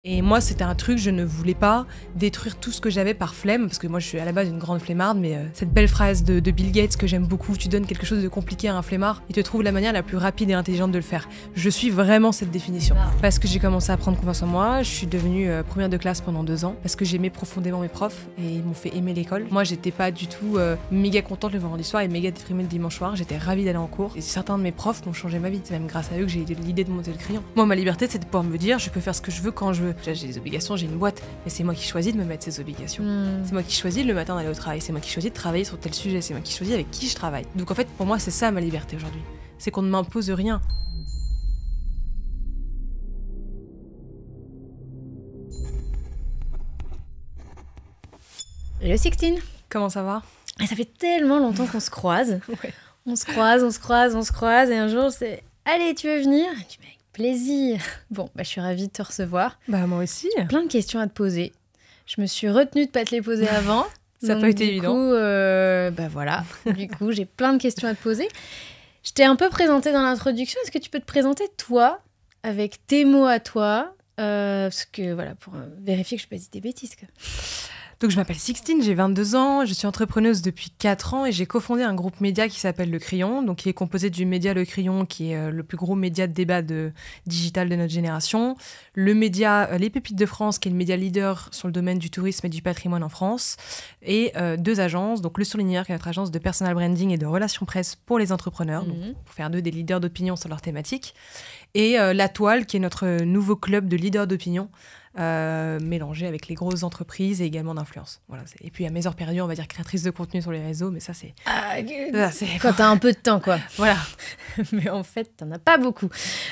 Et moi, c'était un truc, je ne voulais pas détruire tout ce que j'avais par flemme, parce que moi, je suis à la base une grande flemmarde, mais cette belle phrase de Bill Gates que j'aime beaucoup, tu donnes quelque chose de compliqué à un flemmard, il te trouve la manière la plus rapide et intelligente de le faire. Je suis vraiment cette définition. Parce que j'ai commencé à prendre confiance en moi, je suis devenue première de classe pendant 2 ans, parce que j'aimais profondément mes profs, et ils m'ont fait aimer l'école. Moi, j'étais pas du tout méga contente le vendredi soir et méga déprimée le dimanche soir, j'étais ravie d'aller en cours. Et certains de mes profs m'ont changé ma vie, c'est même grâce à eux que j'ai eu l'idée de monter le crayon. Moi, ma liberté, c'est de pouvoir me dire, je peux faire ce que je veux quand je veux. J'ai des obligations, j'ai une boîte, mais c'est moi qui choisis de me mettre ces obligations. C'est moi qui choisis le matin d'aller au travail, c'est moi qui choisis de travailler sur tel sujet, c'est moi qui choisis avec qui je travaille. Donc en fait, pour moi, c'est ça ma liberté aujourd'hui. C'est qu'on ne m'impose rien. Hello Sixtine. Comment ça va? Ça fait tellement longtemps qu'on se croise. Ouais. On se croise, et un jour c'est « Allez, tu veux venir ?» Je dis « Avec plaisir !» Bon, je suis ravie de te recevoir. Bah moi aussi. Plein de questions à te poser. Je me suis retenue de pas te les poser avant. Ça n'a pas été évident. Voilà. Du coup, j'ai plein de questions à te poser. Je t'ai un peu présenté dans l'introduction. Est-ce que tu peux te présenter toi, avec tes mots à toi, parce que voilà, pour vérifier que je n'ai pas dit des bêtises, quoi. Donc je m'appelle Sixtine, j'ai 22 ans, je suis entrepreneuse depuis 4 ans et j'ai cofondé un groupe média qui s'appelle Le Crayon, donc qui est composé du média Le Crayon, qui est le plus gros média de débat digital de notre génération, le média Les Pépites de France, qui est le média leader sur le domaine du tourisme et du patrimoine en France, et 2 agences, donc Le Surligneur, qui est notre agence de personal branding et de relations presse pour les entrepreneurs, donc pour faire d'eux des leaders d'opinion sur leur thématique, et La Toile, qui est notre nouveau club de leaders d'opinion, mélangé avec les grosses entreprises et également d'influence. Voilà, et puis à mes heures perdues, on va dire créatrice de contenu sur les réseaux, mais ça c'est... Quand t'as un peu de temps, quoi. Voilà. Mais en fait, t'en as pas beaucoup.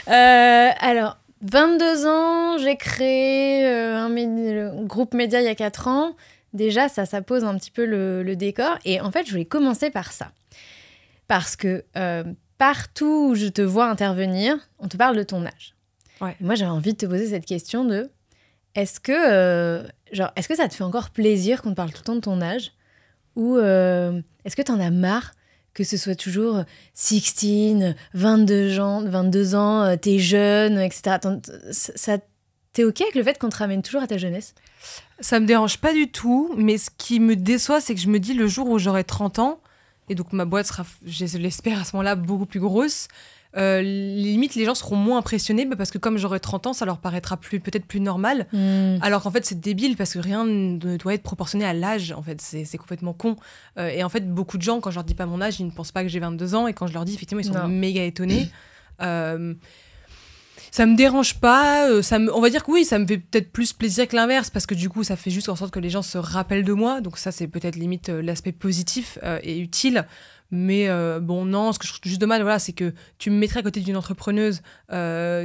Alors, 22 ans, j'ai créé le groupe média il y a 4 ans. Déjà, ça pose un petit peu le décor. Et en fait, je voulais commencer par ça. Parce que partout où je te vois intervenir, on te parle de ton âge. Ouais. Et moi, j'avais envie de te poser cette question de... Est-ce que ça te fait encore plaisir qu'on te parle tout le temps de ton âge? Ou est-ce que t'en as marre que ce soit toujours Sixtine, 22 ans, t'es jeune, etc. T'es OK avec le fait qu'on te ramène toujours à ta jeunesse? Ça me dérange pas du tout, mais ce qui me déçoit, c'est que je me dis le jour où j'aurai 30 ans, et donc ma boîte sera, je l'espère à ce moment-là, beaucoup plus grosse, limite les gens seront moins impressionnés parce que comme j'aurai 30 ans, ça leur paraîtra peut-être plus normal, alors qu'en fait c'est débile parce que rien ne doit être proportionné à l'âge, en fait c'est complètement con, et en fait beaucoup de gens, quand je leur dis pas mon âge, ils ne pensent pas que j'ai 22 ans, et quand je leur dis, effectivement, ils sont méga étonnés. Ça me dérange pas, on va dire que oui, ça me fait peut-être plus plaisir que l'inverse, parce que du coup ça fait juste en sorte que les gens se rappellent de moi, donc ça c'est peut-être limite l'aspect positif et utile. Mais bon, non, ce que je trouve juste dommage, voilà, c'est que tu me mettrais à côté d'une entrepreneuse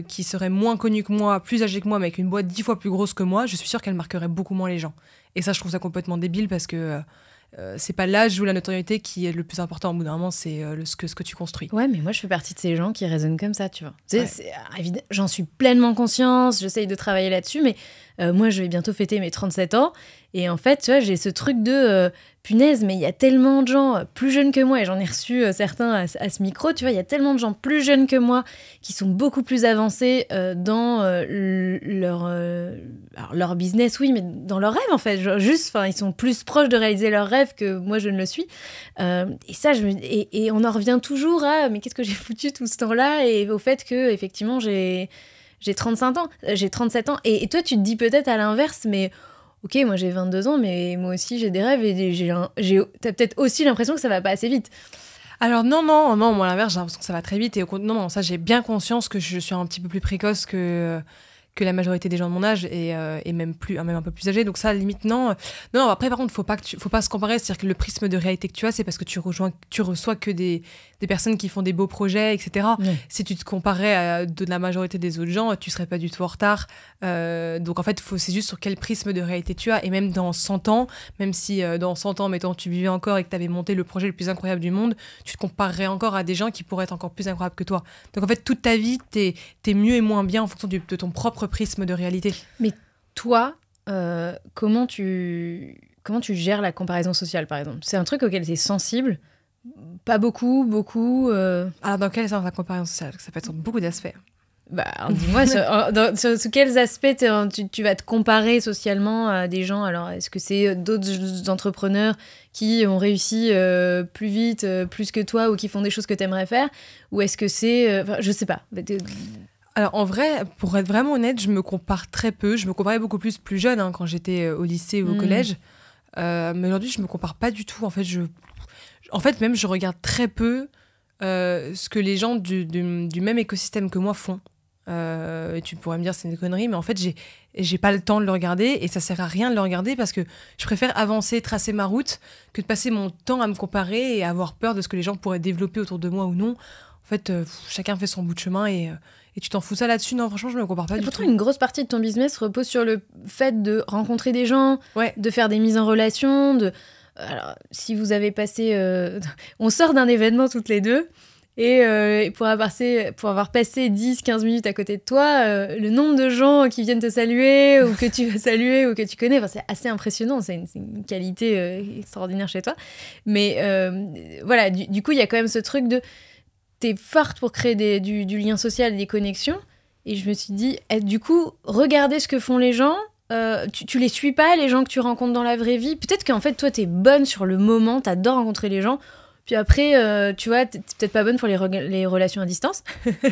qui serait moins connue que moi, plus âgée que moi, mais avec une boîte 10 fois plus grosse que moi, je suis sûre qu'elle marquerait beaucoup moins les gens. Et ça, je trouve ça complètement débile, parce que c'est pas l'âge ou la notoriété qui est le plus important. Au bout d'un moment, c'est ce que tu construis. Ouais, mais moi, je fais partie de ces gens qui raisonnent comme ça, tu vois. J'en suis pleinement consciente, j'essaye de travailler là-dessus, mais moi, je vais bientôt fêter mes 37 ans. Et en fait, tu vois, j'ai ce truc de punaise, mais il y a tellement de gens plus jeunes que moi, et j'en ai reçu certains à ce micro, tu vois, il y a tellement de gens plus jeunes que moi qui sont beaucoup plus avancés dans leur business, oui, mais dans leur rêve, en fait. Genre, juste, ils sont plus proches de réaliser leurs rêves que moi, je ne le suis. Et ça, et on en revient toujours à mais qu'est-ce que j'ai foutu tout ce temps-là, et au fait que, effectivement, j'ai 35 ans, j'ai 37 ans. Et toi, tu te dis peut-être à l'inverse, mais ok, moi j'ai 22 ans, mais moi aussi j'ai des rêves, et t'as peut-être aussi l'impression que ça va pas assez vite. Alors non, moi à l'inverse, j'ai l'impression que ça va très vite, et non, ça j'ai bien conscience que je suis un petit peu plus précoce que la majorité des gens de mon âge, et même un peu plus âgés, donc ça limite non. Non, après par contre faut pas se comparer, c'est-à-dire que le prisme de réalité que tu as, c'est parce que tu reçois que des personnes qui font des beaux projets, etc. Ouais. Si tu te comparais à de la majorité des autres gens, tu serais pas du tout en retard. Donc en fait, c'est juste sur quel prisme de réalité tu as, et même dans 100 ans, même si dans 100 ans, mettons, tu vivais encore et que tu avais monté le projet le plus incroyable du monde, tu te comparerais encore à des gens qui pourraient être encore plus incroyables que toi. Donc en fait, toute ta vie, t'es mieux et moins bien en fonction de ton propre prisme de réalité. Mais toi, comment tu gères la comparaison sociale, par exemple? C'est un truc auquel tu es sensible? Pas beaucoup. Alors dans quel sens la comparaison sociale? Ça peut être sur beaucoup d'aspects. Dis-moi, sous quels aspects tu vas te comparer socialement à des gens? Alors, est-ce que c'est d'autres entrepreneurs qui ont réussi plus vite, plus que toi, ou qui font des choses que tu aimerais faire? Ou est-ce que c'est... je sais pas. Alors, en vrai, pour être vraiment honnête, je me compare très peu. Je me comparais beaucoup plus jeune, hein, quand j'étais au lycée ou au collège. Mais aujourd'hui, je me compare pas du tout. En fait, même, je regarde très peu ce que les gens du même écosystème que moi font. Et tu pourrais me dire c'est une connerie, mais en fait j'ai pas le temps de le regarder, et ça sert à rien de le regarder parce que je préfère avancer, tracer ma route, que de passer mon temps à me comparer et à avoir peur de ce que les gens pourraient développer autour de moi ou non. En fait, chacun fait son bout de chemin, et tu t'en fous ça là-dessus. Non, franchement, je me compare pas du tout. Pourtant, une grosse partie de ton business repose sur le fait de rencontrer des gens, ouais, de faire des mises en relation, Alors, si vous avez passé... on sort d'un événement toutes les deux, et pour avoir passé 10-15 minutes à côté de toi, le nombre de gens qui viennent te saluer, ou que tu vas saluer, ou que tu connais, c'est assez impressionnant. C'est une qualité extraordinaire chez toi. Mais voilà, du coup, il y a quand même ce truc de... T'es forte pour créer du lien social, des connexions. Et je me suis dit, du coup, regardez ce que font les gens. Tu les suis pas, les gens que tu rencontres dans la vraie vie. Peut-être qu'en fait, toi, t'es bonne sur le moment, t'adores rencontrer les gens. Puis après, tu vois, t'es peut-être pas bonne pour les relations à distance.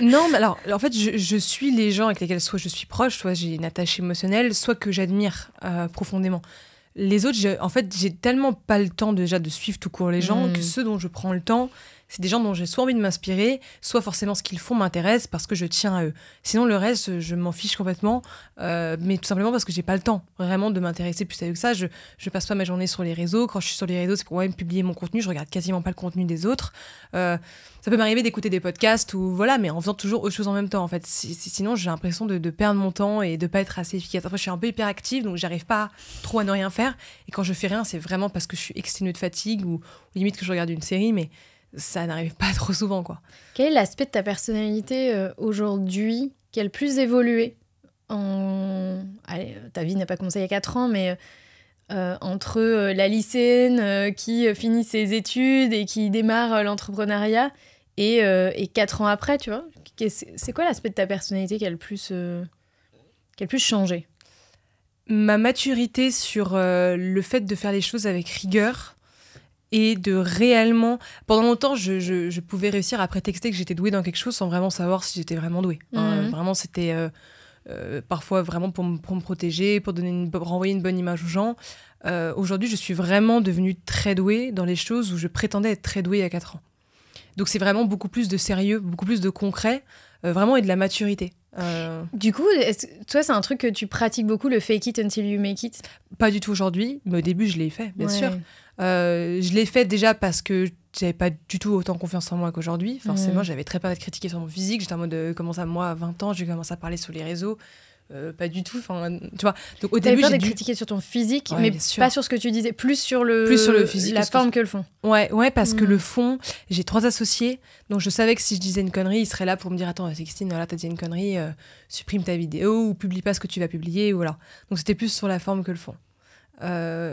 Non, mais alors, en fait, je suis les gens avec lesquels soit je suis proche, soit j'ai une attache émotionnelle, soit que j'admire profondément. Les autres, en fait, j'ai tellement pas le temps déjà de suivre tout court les gens, que ceux dont je prends le temps, c'est des gens dont j'ai soit envie de m'inspirer, soit forcément ce qu'ils font m'intéresse parce que je tiens à eux. Sinon, le reste, je m'en fiche complètement, mais tout simplement parce que j'ai pas le temps vraiment de m'intéresser plus à eux que ça. Je passe pas ma journée sur les réseaux. Quand je suis sur les réseaux, c'est pour moi-même publier mon contenu. Je regarde quasiment pas le contenu des autres. Ça peut m'arriver d'écouter des podcasts, ou voilà, mais en faisant toujours autre chose en même temps. En fait, sinon, j'ai l'impression de perdre mon temps et de pas être assez efficace. Après, je suis un peu hyperactive, donc j'arrive pas trop à ne rien faire. Et quand je fais rien, c'est vraiment parce que je suis exténuée de fatigue, ou limite que je regarde une série, mais ça n'arrive pas trop souvent, quoi. Quel est l'aspect de ta personnalité aujourd'hui qui a le plus évolué Allez, ta vie n'a pas commencé il y a 4 ans, mais entre la lycéenne qui finit ses études et qui démarre l'entrepreneuriat, et 4 ans après, tu vois, c'est quoi l'aspect de ta personnalité qui a le plus changé? Ma maturité sur le fait de faire les choses avec rigueur, et de réellement... Pendant longtemps, je pouvais réussir à prétexter que j'étais douée dans quelque chose sans vraiment savoir si j'étais vraiment douée. Vraiment, c'était parfois vraiment pour me protéger, pour renvoyer une bonne image aux gens. Aujourd'hui, je suis vraiment devenue très douée dans les choses où je prétendais être très douée il y a 4 ans. Donc c'est vraiment beaucoup plus de sérieux, beaucoup plus de concret, vraiment, et de la maturité. Du coup, toi, c'est un truc que tu pratiques beaucoup, le fake it until you make it? Pas du tout aujourd'hui, mais au début, je l'ai fait, bien sûr. Je l'ai fait déjà parce que j'avais pas du tout autant confiance en moi qu'aujourd'hui. Forcément, j'avais très peur d'être critiquée sur mon physique. J'étais en mode, comment ça, moi, à 20 ans, j'ai commencé à parler sur les réseaux. Pas du tout, tu vois. Donc, au début, peur d'être critiquée sur ton physique, mais pas sur ce que tu disais, plus sur le physique, la forme que le fond. Ouais, parce que le fond, j'ai 3 associés, donc je savais que si je disais une connerie, ils seraient là pour me dire, attends, Sixtine, voilà, t'as dit une connerie, supprime ta vidéo, ou publie pas ce que tu vas publier, voilà. Donc c'était plus sur la forme que le fond.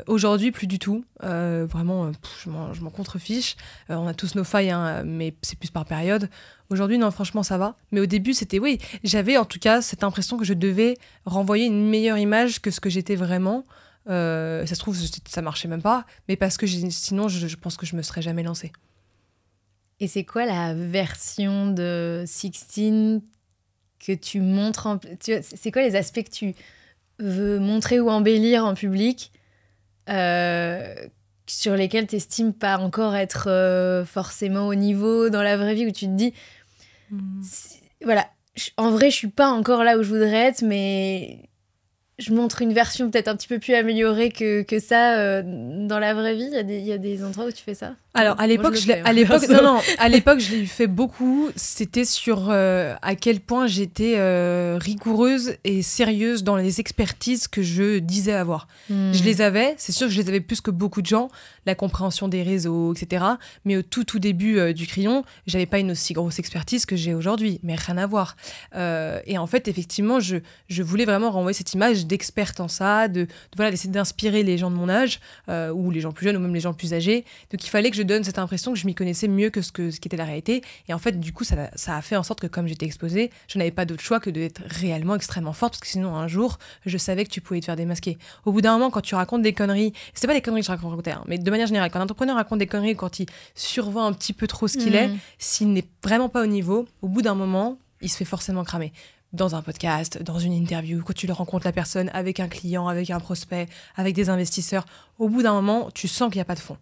Aujourd'hui, plus du tout. Vraiment, je m'en contrefiche. On a tous nos failles, hein, mais c'est plus par période. Aujourd'hui, non, franchement, ça va. Mais au début, oui, j'avais en tout cas cette impression que je devais renvoyer une meilleure image que ce que j'étais vraiment. Ça se trouve, ça marchait même pas, mais parce que sinon, je pense que je me serais jamais lancée. Et c'est quoi la version de Sixtine que tu montres c'est quoi les aspects que tu veux montrer ou embellir en public, sur lesquels tu n'estimes pas encore être forcément au niveau dans la vraie vie, où tu te dis voilà, en vrai je suis pas encore là où je voudrais être, mais je montre une version peut-être un petit peu plus améliorée que ça dans la vraie vie. Il y a des endroits où tu fais ça? Alors, à l'époque, je l'ai fait beaucoup. C'était sur à quel point j'étais rigoureuse et sérieuse dans les expertises que je disais avoir. Je les avais, c'est sûr que je les avais plus que beaucoup de gens, la compréhension des réseaux, etc. Mais au tout début du Crayon, j'avais pas une aussi grosse expertise que j'ai aujourd'hui, mais rien à voir. Et en fait, effectivement, je voulais vraiment renvoyer cette image d'experte en ça, voilà, d'essayer d'inspirer les gens de mon âge, ou les gens plus jeunes, ou même les gens plus âgés. Donc il fallait que je donne cette impression que je m'y connaissais mieux que ce qu'était la réalité. Et en fait, du coup, ça a fait en sorte que comme j'étais exposée, je n'avais pas d'autre choix que d'être réellement extrêmement forte, parce que sinon, un jour, je savais que tu pouvais te faire démasquer. Au bout d'un moment, quand tu racontes des conneries, c'est pas des conneries que je racontais, hein, mais de manière générale, quand un entrepreneur raconte des conneries, quand il survend un petit peu trop ce qu'il est, s'il n'est vraiment pas au niveau, au bout d'un moment, il se fait forcément cramer. Dans un podcast, dans une interview, quand tu le rencontres la personne avec un client, avec un prospect, avec des investisseurs, au bout d'un moment, tu sens qu'il n'y a pas de fond.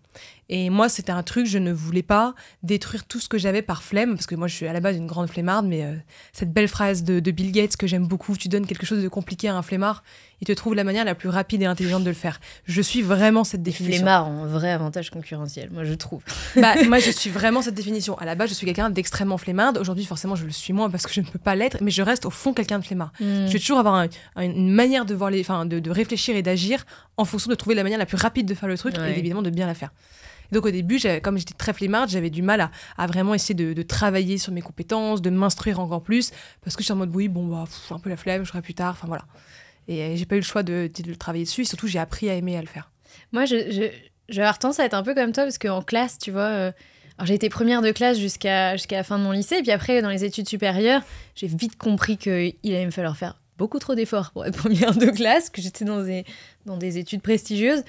Et moi, c'était un truc, je ne voulais pas détruire tout ce que j'avais par flemme, parce que moi, je suis à la base une grande flemmarde, mais cette belle phrase de Bill Gates que j'aime beaucoup, tu donnes quelque chose de compliqué à un flemmard, il te trouve la manière la plus rapide et intelligente de le faire. Je suis vraiment cette définition. Flemmard ont un vrai avantage concurrentiel, moi je trouve. Moi, je suis vraiment cette définition. À la base, je suis quelqu'un d'extrêmement flemmarde. Aujourd'hui, forcément, je le suis moins parce que je ne peux pas l'être, mais je reste au fond quelqu'un de flemmard. Je vais toujours avoir une manière de voir de réfléchir et d'agir en fonction de trouver la manière la plus rapide de faire le truc et évidemment de bien la faire. Et donc au début, comme j'étais très flemmarde, j'avais du mal à vraiment essayer de travailler sur mes compétences, de m'instruire encore plus, parce que je suis en mode oui, un peu la flemme, je ferai plus tard, enfin voilà. Et j'ai pas eu le choix de le travailler dessus, et surtout j'ai appris à aimer à le faire. Moi, j'ai tendance à être un peu comme toi, parce qu'en classe, tu vois, alors j'ai été première de classe jusqu'à la fin de mon lycée, et puis après, dans les études supérieures, j'ai vite compris qu'il allait me falloir faire beaucoup trop d'efforts pour être première de classe, que j'étais dans des études prestigieuses.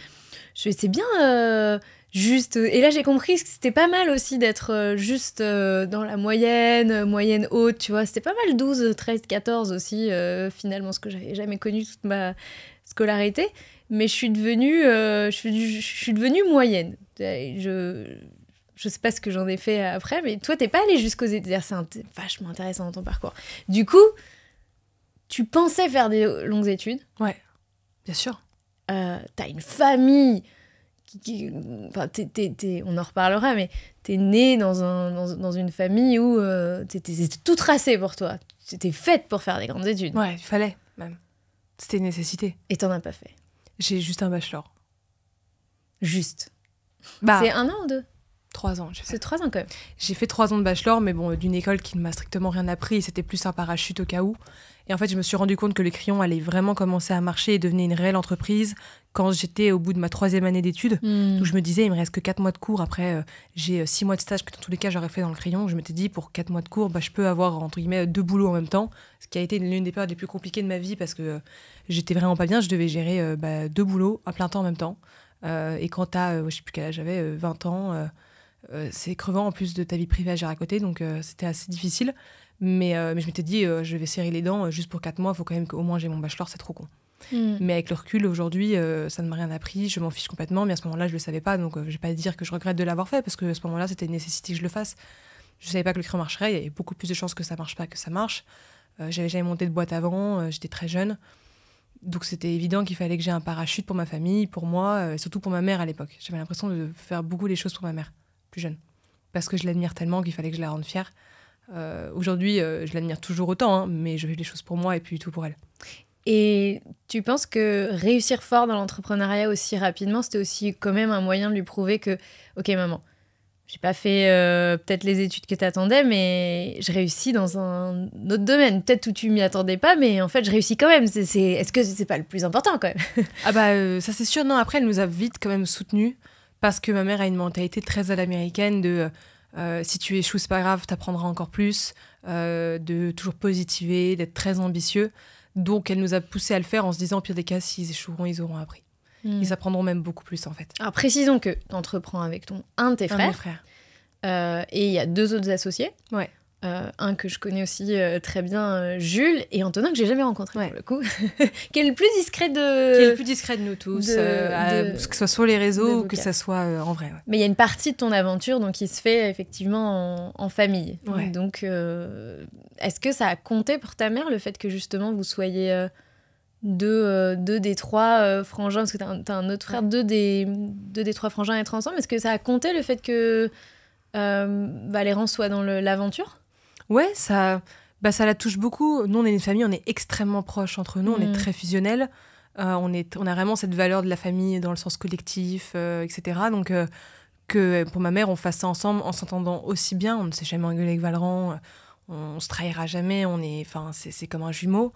C'est bien... juste, et là j'ai compris que c'était pas mal aussi d'être juste dans la moyenne haute, tu vois, c'était pas mal 12, 13, 14 aussi, finalement, ce que j'avais jamais connu toute ma scolarité, mais je suis devenue moyenne. Je sais pas ce que j'en ai fait après, mais toi t'es pas allée jusqu'aux études, c'est vachement intéressant dans ton parcours. Du coup, tu pensais faire des longues études. Ouais, bien sûr. T'as une famille... Enfin, on en reparlera, mais t'es née dans une famille où c'était tout tracé pour toi. T'étais faite pour faire des grandes études. Ouais, il fallait même. C'était une nécessité. Et t'en as pas fait. J'ai juste un bachelor. Juste. C'est 1 an ou 2 3 ans. C'est 3 ans quand même. J'ai fait 3 ans de bachelor, mais bon, d'une école qui ne m'a strictement rien appris. C'était plus un parachute au cas où. Et en fait, je me suis rendu compte que le crayon allait vraiment commencer à marcher et devenir une réelle entreprise quand j'étais au bout de ma 3e année d'études. Donc je me disais, il me reste que 4 mois de cours. Après, j'ai 6 mois de stage que dans tous les cas, j'aurais fait dans le crayon. Je m'étais dit, pour 4 mois de cours, je peux avoir, entre guillemets, 2 boulots en même temps. Ce qui a été l'une des périodes les plus compliquées de ma vie parce que j'étais vraiment pas bien. Je devais gérer 2 boulots à plein temps en même temps. Et quand t'as, je sais plus quel âge j'avais, 20 ans... c'est crevant en plus de ta vie privée à gérer à côté, donc c'était assez difficile. Mais je m'étais dit, je vais serrer les dents juste pour 4 mois, il faut quand même qu'au moins j'ai mon bachelor, c'est trop con. Mais avec le recul, aujourd'hui, ça ne m'a rien appris, je m'en fiche complètement, mais à ce moment-là, je le savais pas, donc je vais pas dire que je regrette de l'avoir fait, parce que à ce moment-là, c'était une nécessité que je le fasse. Je savais pas que le crayon marcherait, il y avait beaucoup plus de chances que ça marche pas que ça marche. J'avais jamais monté de boîte avant, j'étais très jeune. Donc c'était évident qu'il fallait que j'ai un parachute pour ma famille, pour moi, et surtout pour ma mère à l'époque. J'avais l'impression de faire beaucoup les choses pour ma mère, plus jeune. Parce que je l'admire tellement qu'il fallait que je la rende fière. Aujourd'hui, je l'admire toujours autant, hein, mais je fais les choses pour moi et puis tout pour elle. Et tu penses que réussir fort dans l'entrepreneuriat aussi rapidement, c'était aussi quand même un moyen de lui prouver que, ok maman, j'ai pas fait peut-être les études que t'attendais, mais je réussis dans un autre domaine, peut-être où tu m'y attendais pas, mais en fait je réussis quand même. Est-ce que c'est pas le plus important quand même? Ça c'est sûr. Non, après elle nous a vite quand même soutenus parce que ma mère a une mentalité très à l'américaine de si tu échoues c'est pas grave, t'apprendras encore plus, de toujours positiver, d'être très ambitieux. Donc elle nous a poussé à le faire en se disant au pire des cas s'ils échoueront ils auront appris. Ils apprendront même beaucoup plus en fait. Alors précisons que tu entreprends avec un de tes frères. Un de mes frères. Et il y a 2 autres associés. Ouais. Un que je connais aussi très bien, Jules, et Antonin que j'ai jamais rencontré pour le coup. Qui est le plus discret de nous tous, que ce soit sur les réseaux ou que ça soit en vrai. Ouais. Mais il y a une partie de ton aventure donc, qui se fait effectivement en famille. Ouais. Donc est-ce que ça a compté pour ta mère le fait que justement vous soyez... deux des 3 frangins, parce que t'as un autre frère, deux des 3 frangins à être ensemble. Est-ce que ça a compté le fait que Valérand soit dans l'aventure? Ouais, ça la touche beaucoup. Nous, on est une famille, on est extrêmement proches entre nous, on est très fusionnels. On a vraiment cette valeur de la famille dans le sens collectif, etc. Donc, que pour ma mère, on fasse ça ensemble en s'entendant aussi bien. On ne s'est jamais engueulé avec Valérand, on se trahira jamais, c'est comme un jumeau.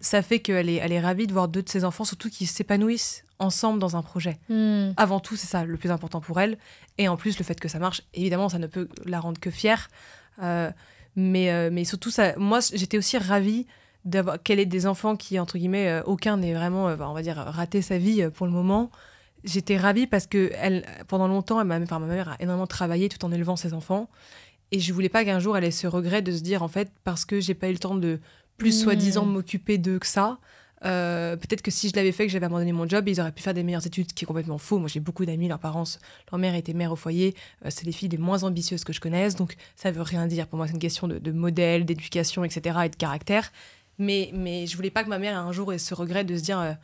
ça fait qu'elle est ravie de voir 2 de ses enfants, surtout qu'ils s'épanouissent ensemble dans un projet. Mm. Avant tout, c'est ça le plus important pour elle. Et en plus, le fait que ça marche, évidemment, ça ne peut la rendre que fière. Mais surtout, moi, j'étais aussi ravie qu'elle ait des enfants qui, entre guillemets, aucun n'ait vraiment, on va dire, raté sa vie pour le moment. J'étais ravie parce que pendant longtemps, ma mère a énormément travaillé tout en élevant ses enfants. Et je voulais pas qu'un jour, elle ait ce regret de se dire, en fait, parce que j'ai pas eu le temps de plus soi-disant m'occuper d'eux que ça, peut-être que si je l'avais fait, que j'avais abandonné mon job, ils auraient pu faire des meilleures études, ce qui est complètement faux. Moi, j'ai beaucoup d'amis, leur mère était mère au foyer, c'est les filles les moins ambitieuses que je connaisse, donc ça veut rien dire. Pour moi, c'est une question de modèle, d'éducation, etc., et de caractère. Mais je voulais pas que ma mère, un jour, ait ce regret de se dire,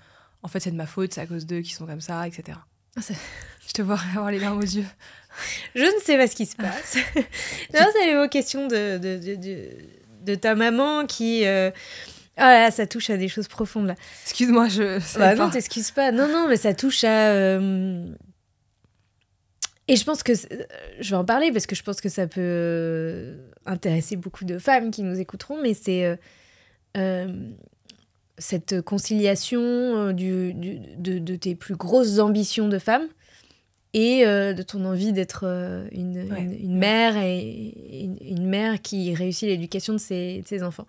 en fait, c'est de ma faute, c'est à cause d'eux qui sont comme ça, etc. Je te vois avoir les larmes aux yeux. Je ne sais pas ce qui se passe. Non, c'est l'évocation de ta maman qui... Ah là, ça touche à des choses profondes, là. Excuse-moi, non, t'excuses pas. Non, mais ça touche à... Et je pense que... Je vais en parler parce que je pense que ça peut intéresser beaucoup de femmes qui nous écouteront, mais c'est cette conciliation de tes plus grosses ambitions de femme et de ton envie d'être une mère et une mère qui réussit l'éducation de ses enfants.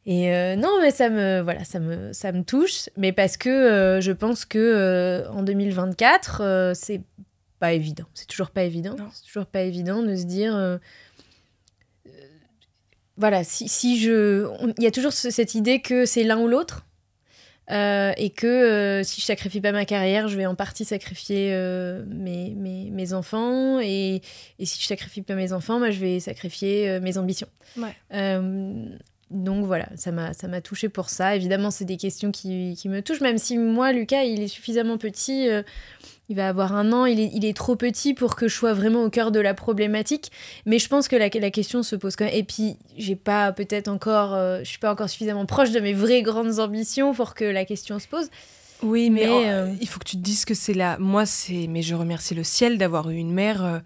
Et non, mais ça me touche, mais parce que je pense que en 2024, c'est pas évident. C'est toujours pas évident. Non. C'est toujours pas évident de se dire... voilà, il y a toujours cette idée que c'est l'un ou l'autre. Et que si je sacrifie pas ma carrière, je vais en partie sacrifier mes enfants. Et si je sacrifie pas mes enfants, je vais sacrifier mes ambitions. Ouais. Donc voilà, ça m'a touchée pour ça. Évidemment, c'est des questions qui me touchent, même si moi, Lucas, il est suffisamment petit, il va avoir 1 an, il est trop petit pour que je sois vraiment au cœur de la problématique. Mais je pense que la question se pose quand même. Et puis, je suis pas encore suffisamment proche de mes vraies grandes ambitions pour que la question se pose. Oui, mais il faut que tu te dises que mais je remercie le ciel d'avoir eu une mère...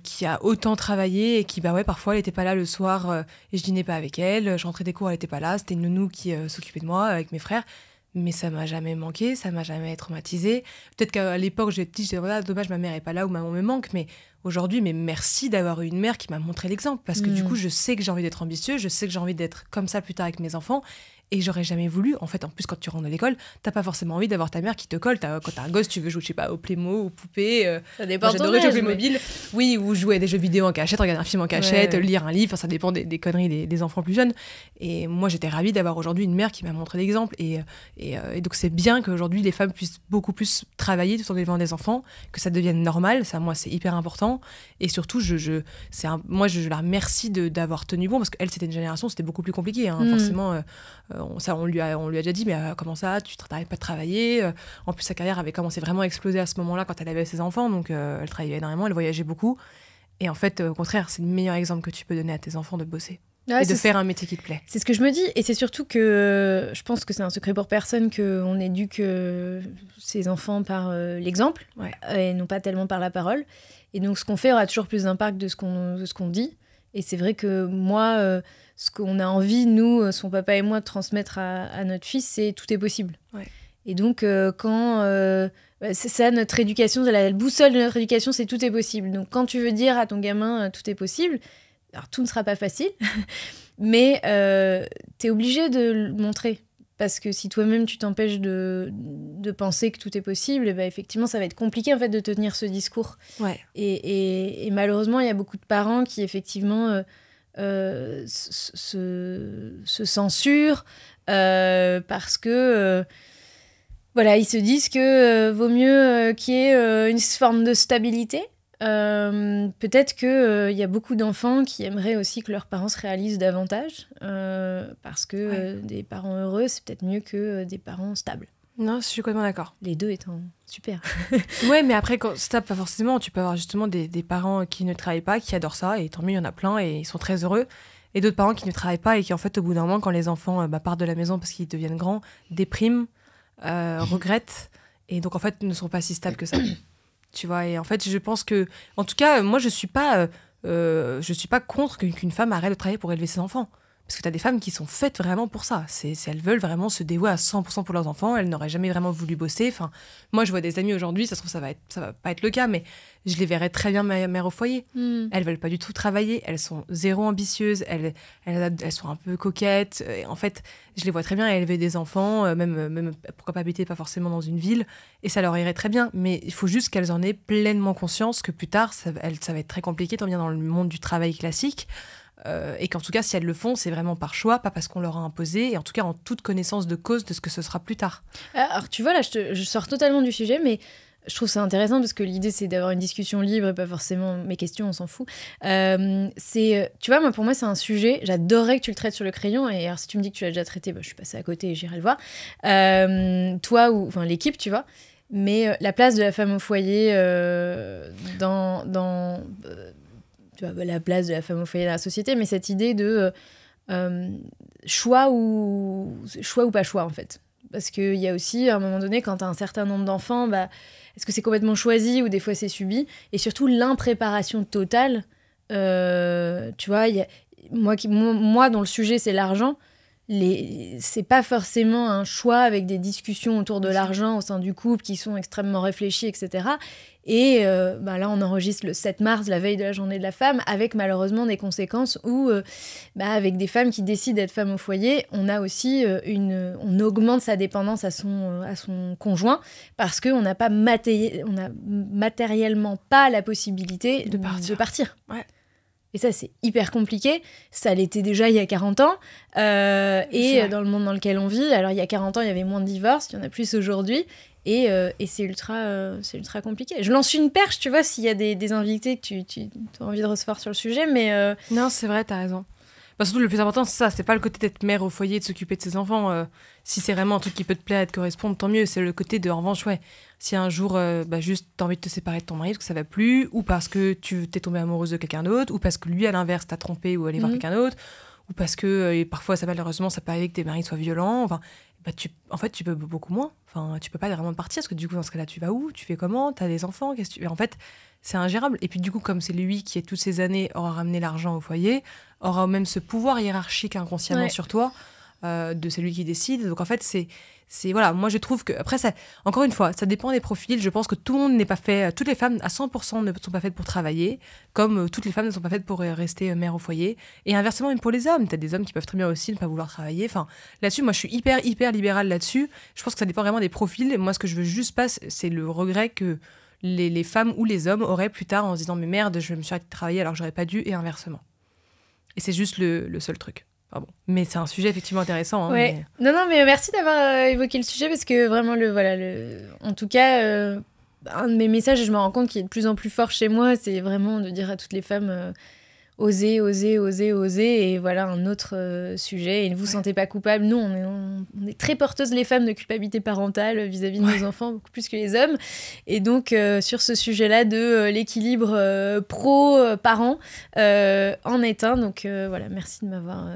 qui a autant travaillé et qui, parfois, elle n'était pas là le soir et je dînais pas avec elle. Je rentrais des cours, elle n'était pas là. C'était une nounou qui s'occupait de moi avec mes frères. Mais ça m'a jamais manqué, ça m'a jamais traumatisée. Peut-être qu'à l'époque, j'étais petite, je disais, voilà, dommage, ma mère est pas là ou maman me manque. Mais aujourd'hui, merci d'avoir eu une mère qui m'a montré l'exemple. Parce que du coup, je sais que j'ai envie d'être ambitieuse, je sais que j'ai envie d'être comme ça plus tard avec mes enfants. Et j'aurais jamais voulu. En fait, en plus, quand tu rentres de l'école, t'as pas forcément envie d'avoir ta mère qui te colle. Quand t'as un gosse, tu veux jouer, je sais pas, au Playmo, aux poupées. Ça dépend. J'adorais jouer au Playmobil. Oui, ou jouer à des jeux vidéo en cachette, regarder un film en cachette, lire un livre. Enfin, ça dépend des conneries des enfants plus jeunes. Et moi, j'étais ravie d'avoir aujourd'hui une mère qui m'a montré l'exemple. Et donc, c'est bien qu'aujourd'hui, les femmes puissent beaucoup plus travailler tout en élevant des enfants, que ça devienne normal. Ça, moi, c'est hyper important. Et surtout, moi, je la remercie d'avoir tenu bon, parce qu'elle, c'était une génération, c'était beaucoup plus compliqué. Forcément, ça, on lui a déjà dit, mais comment ça, tu n'arrêtes pas de travailler. En plus, sa carrière avait commencé vraiment à exploser à ce moment-là quand elle avait ses enfants, donc elle travaillait énormément, elle voyageait beaucoup. Et en fait, au contraire, c'est le meilleur exemple que tu peux donner à tes enfants de bosser. Et de faire un métier qui te plaît. C'est ce que je me dis, et c'est surtout que je pense que c'est un secret pour personne qu'on éduque ses enfants par l'exemple, et non pas tellement par la parole. Et donc, ce qu'on fait aura toujours plus d'impact de ce qu'on dit. Et c'est vrai que moi, ce qu'on a envie, nous, son papa et moi, de transmettre à notre fils, c'est tout est possible. Ouais. Et donc, c'est ça, notre éducation, la boussole de notre éducation, c'est tout est possible. Donc, quand tu veux dire à ton gamin tout est possible, alors tout ne sera pas facile, mais t'es obligé de le montrer. Parce que si toi-même, tu t'empêches de penser que tout est possible, et effectivement, ça va être compliqué en fait, de te tenir ce discours. Ouais. Et malheureusement, il y a beaucoup de parents qui, effectivement, se censurent parce que... voilà, ils se disent que vaut mieux qu'il y ait une forme de stabilité. Peut-être qu'il y a beaucoup d'enfants qui aimeraient aussi que leurs parents se réalisent davantage parce que des parents heureux, c'est peut-être mieux que des parents stables. Non, je suis complètement d'accord. Les deux étant super. Ouais, mais après, quand stable, pas forcément. Tu peux avoir justement des parents qui ne travaillent pas, qui adorent ça, et tant mieux, il y en a plein, et ils sont très heureux. Et d'autres parents qui ne travaillent pas et qui, en fait, au bout d'un moment, quand les enfants partent de la maison parce qu'ils deviennent grands, dépriment, regrettent, et donc, en fait, ne sont pas si stables que ça. Tu vois, et en fait, je pense que... En tout cas, moi, je suis pas contre qu'une femme arrête de travailler pour élever ses enfants. Parce que t'as des femmes qui sont faites vraiment pour ça. Elles veulent vraiment se dévouer à 100% pour leurs enfants. Elles n'auraient jamais vraiment voulu bosser. Enfin, moi, je vois des amis aujourd'hui, ça se trouve, ça va pas être le cas, mais je les verrais très bien mère au foyer. Elles veulent pas du tout travailler. Elles sont zéro ambitieuses. Elles sont un peu coquettes. Et en fait, je les vois très bien élever des enfants, même pourquoi pas habiter pas forcément dans une ville. Et ça leur irait très bien. Mais il faut juste qu'elles en aient pleinement conscience que plus tard, ça va être très compliqué tant bien dans le monde du travail classique. Et qu'en tout cas, si elles le font, c'est vraiment par choix, pas parce qu'on leur a imposé, et en tout cas en toute connaissance de cause de ce que ce sera plus tard. Alors tu vois, là, je sors totalement du sujet, mais je trouve ça intéressant parce que l'idée, c'est d'avoir une discussion libre et pas forcément mes questions, on s'en fout. Tu vois, pour moi, c'est un sujet, j'adorerais que tu le traites sur le crayon, et alors si tu me dis que tu l'as déjà traité, je suis passée à côté et j'irai le voir. Toi, ou enfin l'équipe, tu vois, mais la place de la femme au foyer la place de la femme au foyer dans la société, mais cette idée de choix ou pas choix, en fait. Parce qu'il y a aussi, à un moment donné, quand tu as un certain nombre d'enfants, est-ce que c'est complètement choisi ou des fois c'est subi ? Et surtout, l'impréparation totale. Tu vois, moi, dont le sujet, c'est l'argent, c'est pas forcément un choix avec des discussions autour de l'argent au sein du couple qui sont extrêmement réfléchies, etc. Et là, on enregistre le 7 mars, la veille de la journée de la femme, avec malheureusement des conséquences où, avec des femmes qui décident d'être femmes au foyer, on a aussi on augmente sa dépendance à son conjoint parce qu'on n'a pas matériellement pas la possibilité de partir. Ouais. Et ça, c'est hyper compliqué. Ça l'était déjà il y a 40 ans. Et dans le monde dans lequel on vit, alors il y a 40 ans, il y avait moins de divorces, il y en a plus aujourd'hui. Et c'est ultra compliqué. Je lance une perche, tu vois, s'il y a des invités que tu as envie de recevoir sur le sujet, mais... Non, c'est vrai, t'as raison. Surtout, le plus important, c'est ça. C'est pas le côté d'être mère au foyer, de s'occuper de ses enfants. Si c'est vraiment un truc qui peut te plaire et te correspondre, tant mieux. C'est le côté de, en revanche, si un jour, juste, t'as envie de te séparer de ton mari parce que ça va plus, ou parce que tu t'es tombée amoureuse de quelqu'un d'autre, ou parce que lui, à l'inverse, t'a trompé ou allé voir quelqu'un d'autre, ou parce que, et parfois, malheureusement, ça peut arriver que tes maris soient violents. Enfin, tu peux beaucoup moins. Enfin, tu peux pas vraiment partir parce que du coup, dans ce cas-là, tu vas où ? Tu fais comment ? T'as des enfants ? Qu'est-ce que tu... En fait, c'est ingérable. Et puis du coup, comme c'est lui qui, toutes ces années, aura ramené l'argent au foyer, aura même ce pouvoir hiérarchique inconsciemment sur toi, de celui qui décide. Donc en fait, c'est voilà, moi je trouve que, après, encore une fois, ça dépend des profils. Je pense que tout le monde n'est pas fait, toutes les femmes à 100% ne sont pas faites pour travailler, comme toutes les femmes ne sont pas faites pour rester mère au foyer. Et inversement, même pour les hommes, t'as des hommes qui peuvent très bien aussi ne pas vouloir travailler. Enfin, là-dessus, moi je suis hyper libérale là-dessus. Je pense que ça dépend vraiment des profils. Moi, ce que je veux juste pas, c'est le regret que les femmes ou les hommes auraient plus tard en se disant mais merde, je me suis arrêtée de travailler alors que j'aurais pas dû, et inversement. Et c'est juste le seul truc. Bon. Mais c'est un sujet effectivement intéressant. Ouais. Mais... Non, mais merci d'avoir évoqué le sujet parce que vraiment, en tout cas, un de mes messages, et je me rends compte qu'il est de plus en plus fort chez moi, c'est vraiment de dire à toutes les femmes osez. Et voilà, un autre sujet. Et ne vous sentez pas coupable. Nous, on est très porteuses, les femmes, de culpabilité parentale vis-à-vis de nos enfants, beaucoup plus que les hommes. Et donc, sur ce sujet-là de l'équilibre pro-parent, en est un. Donc, voilà, merci de m'avoir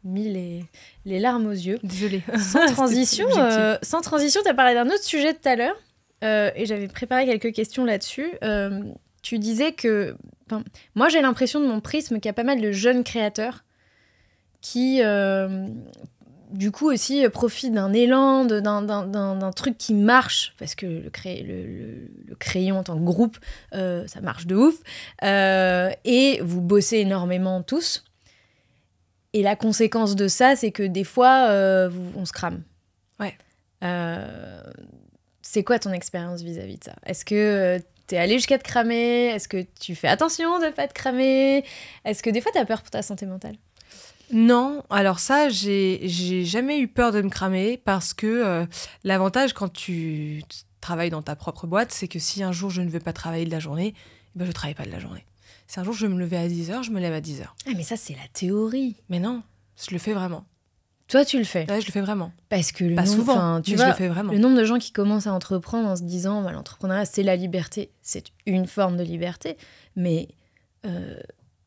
mis les larmes aux yeux. Désolée. Sans transition, tu as parlé d'un autre sujet tout à l'heure. Et j'avais préparé quelques questions là-dessus. Tu disais que... moi, j'ai l'impression de mon prisme qu'il y a pas mal de jeunes créateurs qui, du coup, aussi profitent d'un élan, d'un truc qui marche, parce que le crayon en tant que groupe, ça marche de ouf, et vous bossez énormément tous. Et la conséquence de ça, c'est que des fois, on se crame. Ouais. C'est quoi ton expérience vis-à-vis de ça ? Est-ce que... t'es allé jusqu'à te cramer ? Est-ce que tu fais attention de ne pas te cramer ? Est-ce que des fois, t'as peur pour ta santé mentale ? Non, alors ça, j'ai jamais eu peur de me cramer parce que l'avantage quand tu travailles dans ta propre boîte, c'est que si un jour je ne veux pas travailler de la journée, je ne travaille pas de la journée. Si un jour je veux me lever à 10h, je me lève à 10h. Ah, mais ça, c'est la théorie. Mais non, je le fais vraiment. Toi, tu le fais ? Ouais, je le fais vraiment. Parce que pas souvent, mais je le fais vraiment. Le nombre de gens qui commencent à entreprendre en se disant l'entrepreneuriat, c'est la liberté. C'est une forme de liberté. Mais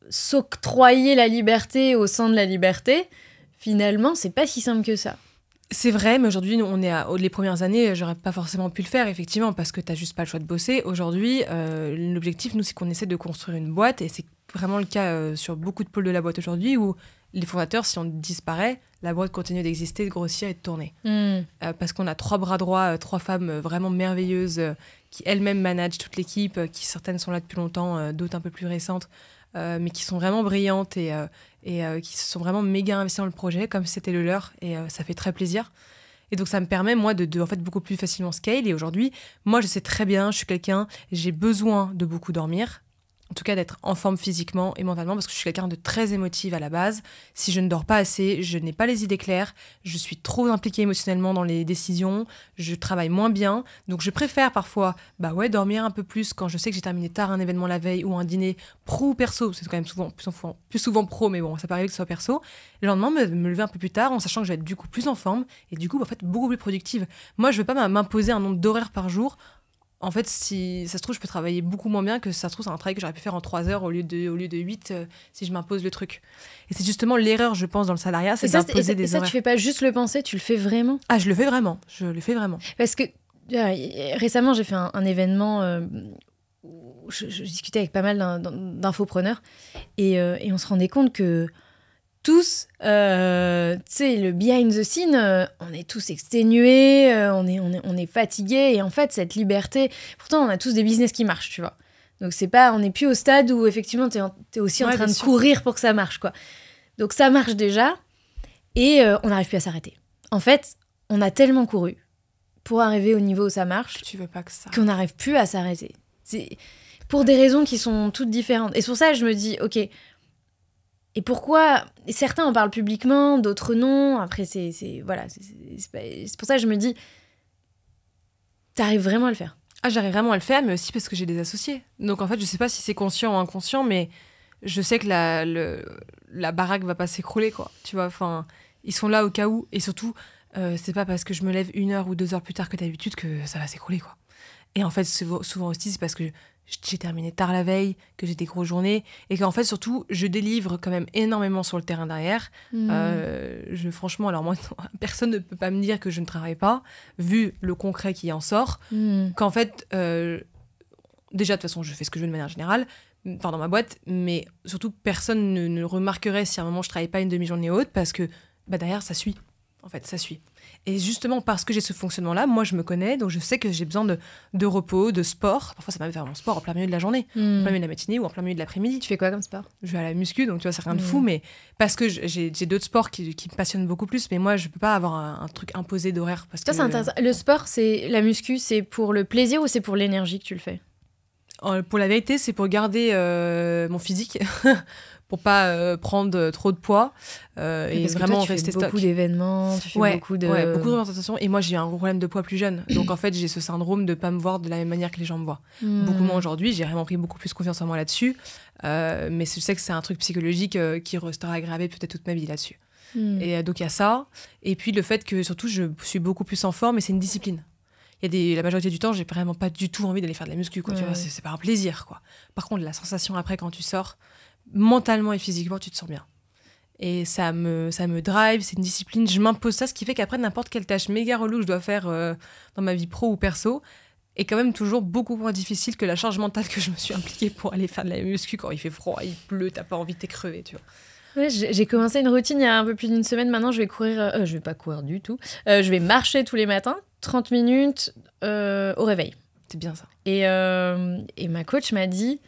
s'octroyer la liberté au sein de la liberté, finalement, c'est pas si simple que ça. C'est vrai, mais aujourd'hui, on est les premières années, j'aurais pas forcément pu le faire, effectivement, parce que t'as juste pas le choix de bosser. Aujourd'hui, l'objectif, nous, c'est qu'on essaie de construire une boîte, et c'est vraiment le cas sur beaucoup de pôles de la boîte aujourd'hui où les fondateurs, si on disparaît, la boîte continue d'exister, de grossir et de tourner. Parce qu'on a 3 bras droits, 3 femmes vraiment merveilleuses qui elles-mêmes managent toute l'équipe, qui certaines sont là depuis longtemps, d'autres un peu plus récentes, mais qui sont vraiment brillantes et qui se sont vraiment méga investies dans le projet, comme si c'était le leur, et ça fait très plaisir. Et donc ça me permet, moi, de en fait, beaucoup plus facilement scale. Et aujourd'hui, moi, je sais très bien, je suis quelqu'un, j'ai besoin de beaucoup dormir. En tout cas, d'être en forme physiquement et mentalement, parce que je suis quelqu'un de très émotive à la base. Si je ne dors pas assez, je n'ai pas les idées claires, je suis trop impliquée émotionnellement dans les décisions, je travaille moins bien. Donc, je préfère parfois dormir un peu plus quand je sais que j'ai terminé tard un événement la veille ou un dîner pro ou perso. C'est quand même plus souvent pro, mais bon, ça peut arriver que ce soit perso. Le lendemain, me lever un peu plus tard en sachant que je vais être du coup plus en forme et du coup, en fait, beaucoup plus productive. Moi, je ne veux pas m'imposer un nombre d'horaires par jour. En fait, si ça se trouve, je peux travailler beaucoup moins bien que si ça se trouve, c'est un travail que j'aurais pu faire en 3 heures au lieu de 8 si je m'impose le truc. Et c'est justement l'erreur, je pense, dans le salariat, c'est d'imposer des horaires. Et ça, tu fais pas juste le penser, tu le fais vraiment. Ah, je le fais vraiment. Parce que récemment, j'ai fait un événement où je discutais avec pas mal d'infopreneurs et on se rendait compte que tous, tu sais, le behind the scene, on est tous exténués, on est fatigués. Et en fait, cette liberté... Pourtant, on a tous des business qui marchent, tu vois. Donc, on n'est plus au stade où, effectivement, t'es aussi en train de courir pour que ça marche, quoi. Donc, ça marche déjà. Et on n'arrive plus à s'arrêter. En fait, on a tellement couru pour arriver au niveau où ça marche... Tu veux pas que ça... Qu'on n'arrive plus à s'arrêter. C'est pour des raisons qui sont toutes différentes. Et c'est pour ça que je me dis, OK... Et pourquoi certains en parlent publiquement, d'autres non. Après, c'est pour ça que je me dis, t'arrives vraiment à le faire. Ah, j'arrive vraiment à le faire, mais aussi parce que j'ai des associés. Donc, en fait, je sais pas si c'est conscient ou inconscient, mais je sais que la baraque va pas s'écrouler, quoi. Tu vois, enfin, ils sont là au cas où. Et surtout, c'est pas parce que je me lève 1 heure ou 2 heures plus tard que d'habitude que ça va s'écrouler, quoi. Et en fait, souvent aussi, c'est parce que j'ai terminé tard la veille, que j'ai des grosses journées, et qu'en fait, surtout, je délivre quand même énormément sur le terrain derrière. Franchement, alors moi, personne ne peut pas me dire que je ne travaille pas, vu le concret qui en sort, qu'en fait, déjà, de toute façon, je fais ce que je veux de manière générale, enfin, dans ma boîte, mais surtout, personne ne remarquerait si à un moment, je travaille pas une demi-journée haute, parce que derrière, ça suit. En fait, ça suit. Et justement, parce que j'ai ce fonctionnement-là, moi, je me connais, donc je sais que j'ai besoin de repos, de sport. Parfois, ça m'arrive de faire mon sport en plein milieu de la journée, en plein milieu de la matinée ou en plein milieu de l'après-midi. Tu fais quoi comme sport ? Je vais à la muscu, donc tu vois, c'est rien de fou, mais parce que j'ai d'autres sports qui me passionnent beaucoup plus, mais moi, je peux pas avoir un truc imposé d'horaire. Parce ça, c'est intéressant. Le sport, la muscu, c'est pour le plaisir ou c'est pour l'énergie que tu le fais ? Pour la vérité, c'est pour garder mon physique, pour pas prendre trop de poids et vraiment toi, tu rester fais beaucoup d'événements, tu fais beaucoup de représentation. Et moi, j'ai un gros problème de poids plus jeune, donc en fait, j'ai ce syndrome de pas me voir de la même manière que les gens me voient. Beaucoup moins aujourd'hui. J'ai vraiment pris beaucoup plus confiance en moi là-dessus, mais je sais que c'est un truc psychologique qui restera gravé peut-être toute ma vie là-dessus. Et donc il y a ça, et puis le fait que surtout je suis beaucoup plus en forme, et c'est une discipline. La majorité du temps, j'ai vraiment pas du tout envie d'aller faire de la muscu, quoi. Tu vois, c'est pas un plaisir, quoi. Par contre, la sensation après, quand tu sors, mentalement et physiquement, tu te sens bien. Et ça me drive, c'est une discipline. Je m'impose ça, ce qui fait qu'après, n'importe quelle tâche méga relou que je dois faire dans ma vie pro ou perso est quand même toujours beaucoup moins difficile que la charge mentale que je me suis impliquée pour aller faire de la muscu quand il fait froid, il pleut, t'as pas envie de t'écrever, tu vois. Ouais, j'ai commencé une routine il y a un peu plus d'1 semaine. Maintenant, je vais courir. Je vais pas courir du tout. Je vais marcher tous les matins, 30 minutes au réveil. C'est bien ça. Et ma coach m'a dit,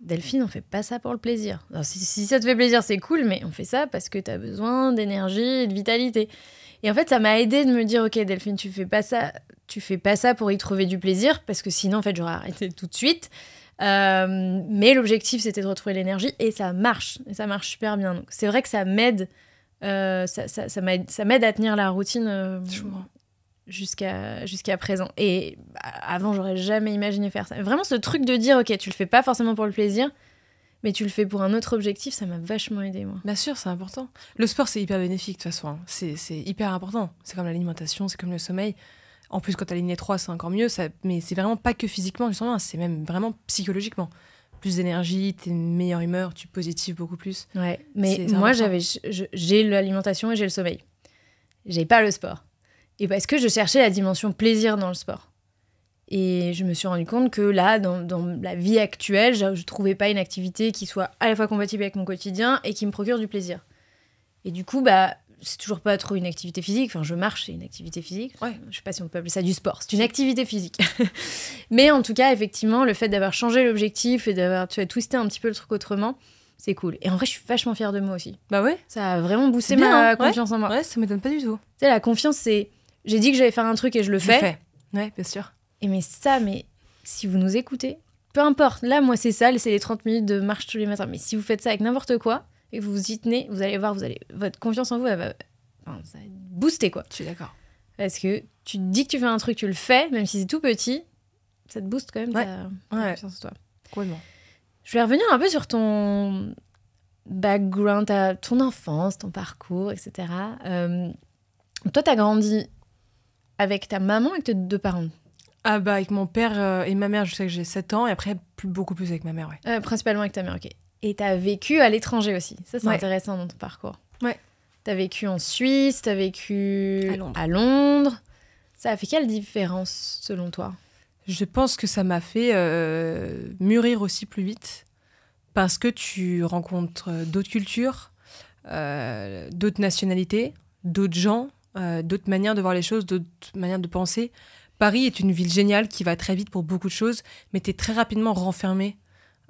Delphine, on fait pas ça pour le plaisir. Alors, si ça te fait plaisir, c'est cool, mais on fait ça parce que t'as besoin d'énergie et de vitalité. Et en fait, ça m'a aidée de me dire, ok, Delphine, tu fais pas ça pour y trouver du plaisir, parce que sinon, en fait, j'aurais arrêté tout de suite. Mais l'objectif, c'était de retrouver l'énergie, et ça marche super bien. Donc, c'est vrai que ça m'aide, ça m'aide à tenir la routine jusqu'à présent. Et avant, j'aurais jamais imaginé faire ça. Vraiment, ce truc de dire, ok, tu le fais pas forcément pour le plaisir, mais tu le fais pour un autre objectif, ça m'a vachement aidée, moi. Bien sûr, c'est important. Le sport, c'est hyper bénéfique, de toute façon. Hein. C'est hyper important. C'est comme l'alimentation, c'est comme le sommeil. En plus, quand t'as l'aligné 3, c'est encore mieux. Mais c'est vraiment pas que physiquement, justement, c'est même vraiment psychologiquement. Plus d'énergie, t'es une meilleure humeur, tu positives beaucoup plus. Ouais, mais moi, j'ai l'alimentation et j'ai le sommeil. J'ai pas le sport. Et parce que je cherchais la dimension plaisir dans le sport. Et je me suis rendu compte que là, dans la vie actuelle, je trouvais pas une activité qui soit à la fois compatible avec mon quotidien et qui me procure du plaisir. Et du coup, c'est toujours pas trop une activité physique. Enfin, je marche, c'est une activité physique. Ouais. Je sais pas si on peut appeler ça du sport. C'est une activité physique. Mais en tout cas, effectivement, le fait d'avoir changé l'objectif et d'avoir twisté un petit peu le truc autrement, c'est cool. Et en vrai, je suis vachement fière de moi aussi. Bah ouais. Ça a vraiment boosté C'est bien, ma hein. confiance en moi. Ouais, ça m'étonne pas du tout. Tu sais, la confiance, c'est... J'ai dit que j'allais faire un truc et je le fais. Ouais, bien sûr. Et mais si vous nous écoutez, peu importe. Là, moi, c'est ça, c'est les 30 minutes de marche tous les matins. Mais si vous faites ça avec n'importe quoi et que vous vous y tenez, vous allez voir, votre confiance en vous, ça va booster, quoi. Je suis d'accord. Parce que tu te dis que tu fais un truc, tu le fais, même si c'est tout petit, ça te booste quand même ta confiance en toi. Complètement. Je vais revenir un peu sur ton background, ton enfance, ton parcours, etc. Toi, t'as grandi avec ta maman et avec tes 2 parents? Ah bah avec mon père et ma mère, je sais que j'ai 7 ans, et après beaucoup plus avec ma mère, ouais. Principalement avec ta mère, ok. Et t'as vécu à l'étranger aussi. Ça, c'est Ouais. intéressant dans ton parcours. Ouais. T'as vécu en Suisse, t'as vécu À Londres. Ça a fait quelle différence, selon toi? Je pense que ça m'a fait mûrir aussi plus vite, parce que tu rencontres d'autres cultures, d'autres nationalités, d'autres gens, d'autres manières de voir les choses, d'autres manières de penser. Paris est une ville géniale qui va très vite pour beaucoup de choses, mais tu es très rapidement renfermé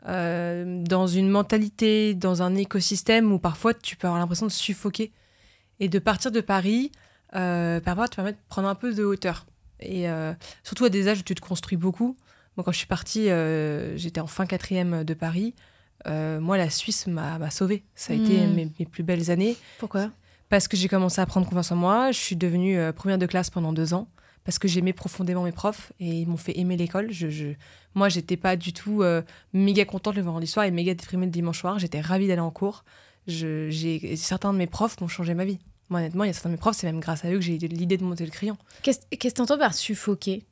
dans une mentalité, dans un écosystème où parfois tu peux avoir l'impression de suffoquer. Et de partir de Paris, parfois te permet de prendre un peu de hauteur. Et surtout à des âges où tu te construis beaucoup. Moi, quand je suis partie, j'étais en fin 4e de Paris. Moi, la Suisse m'a sauvée. Ça a été mes plus belles années. Pourquoi? Parce que j'ai commencé à prendre confiance en moi. Je suis devenue première de classe pendant 2 ans. Parce que j'aimais profondément mes profs et ils m'ont fait aimer l'école. Moi, j'étais pas du tout méga contente le vendredi soir et méga déprimée le dimanche soir. J'étais ravie d'aller en cours. Certains de mes profs m'ont changé ma vie. Moi, honnêtement, il y a certains de mes profs, c'est même grâce à eux que j'ai eu l'idée de monter le crayon. Qu'est-ce que t'entends par suffoquer?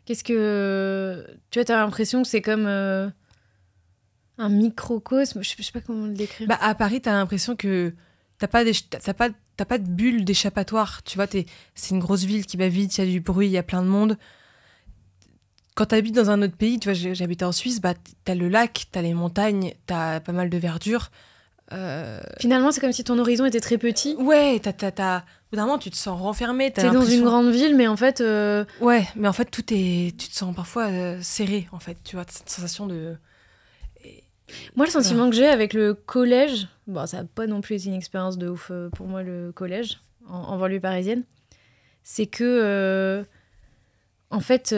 Qu'est-ce que... Tu vois, t'as l'impression que c'est comme un microcosme. Je sais pas comment le décrire. Bah, à Paris, t'as l'impression que t'as pas de bulle d'échappatoire. Tu vois, c'est une grosse ville qui va vite, il y a du bruit, il y a plein de monde. Quand t'habites dans un autre pays, tu vois, j'habitais en Suisse, bah, t'as le lac, t'as les montagnes, t'as pas mal de verdure. Finalement, c'est comme si ton horizon était très petit. Ouais, au bout d'un moment, tu te sens renfermé. T'es dans une grande ville, mais en fait... Ouais, mais en fait, tu te sens parfois serré, en fait. Tu vois, cette sensation de... Moi, le sentiment que j'ai avec le collège, bon, ça n'a pas non plus été une expérience de ouf pour moi, le collège, en banlieue parisienne, c'est que, en fait,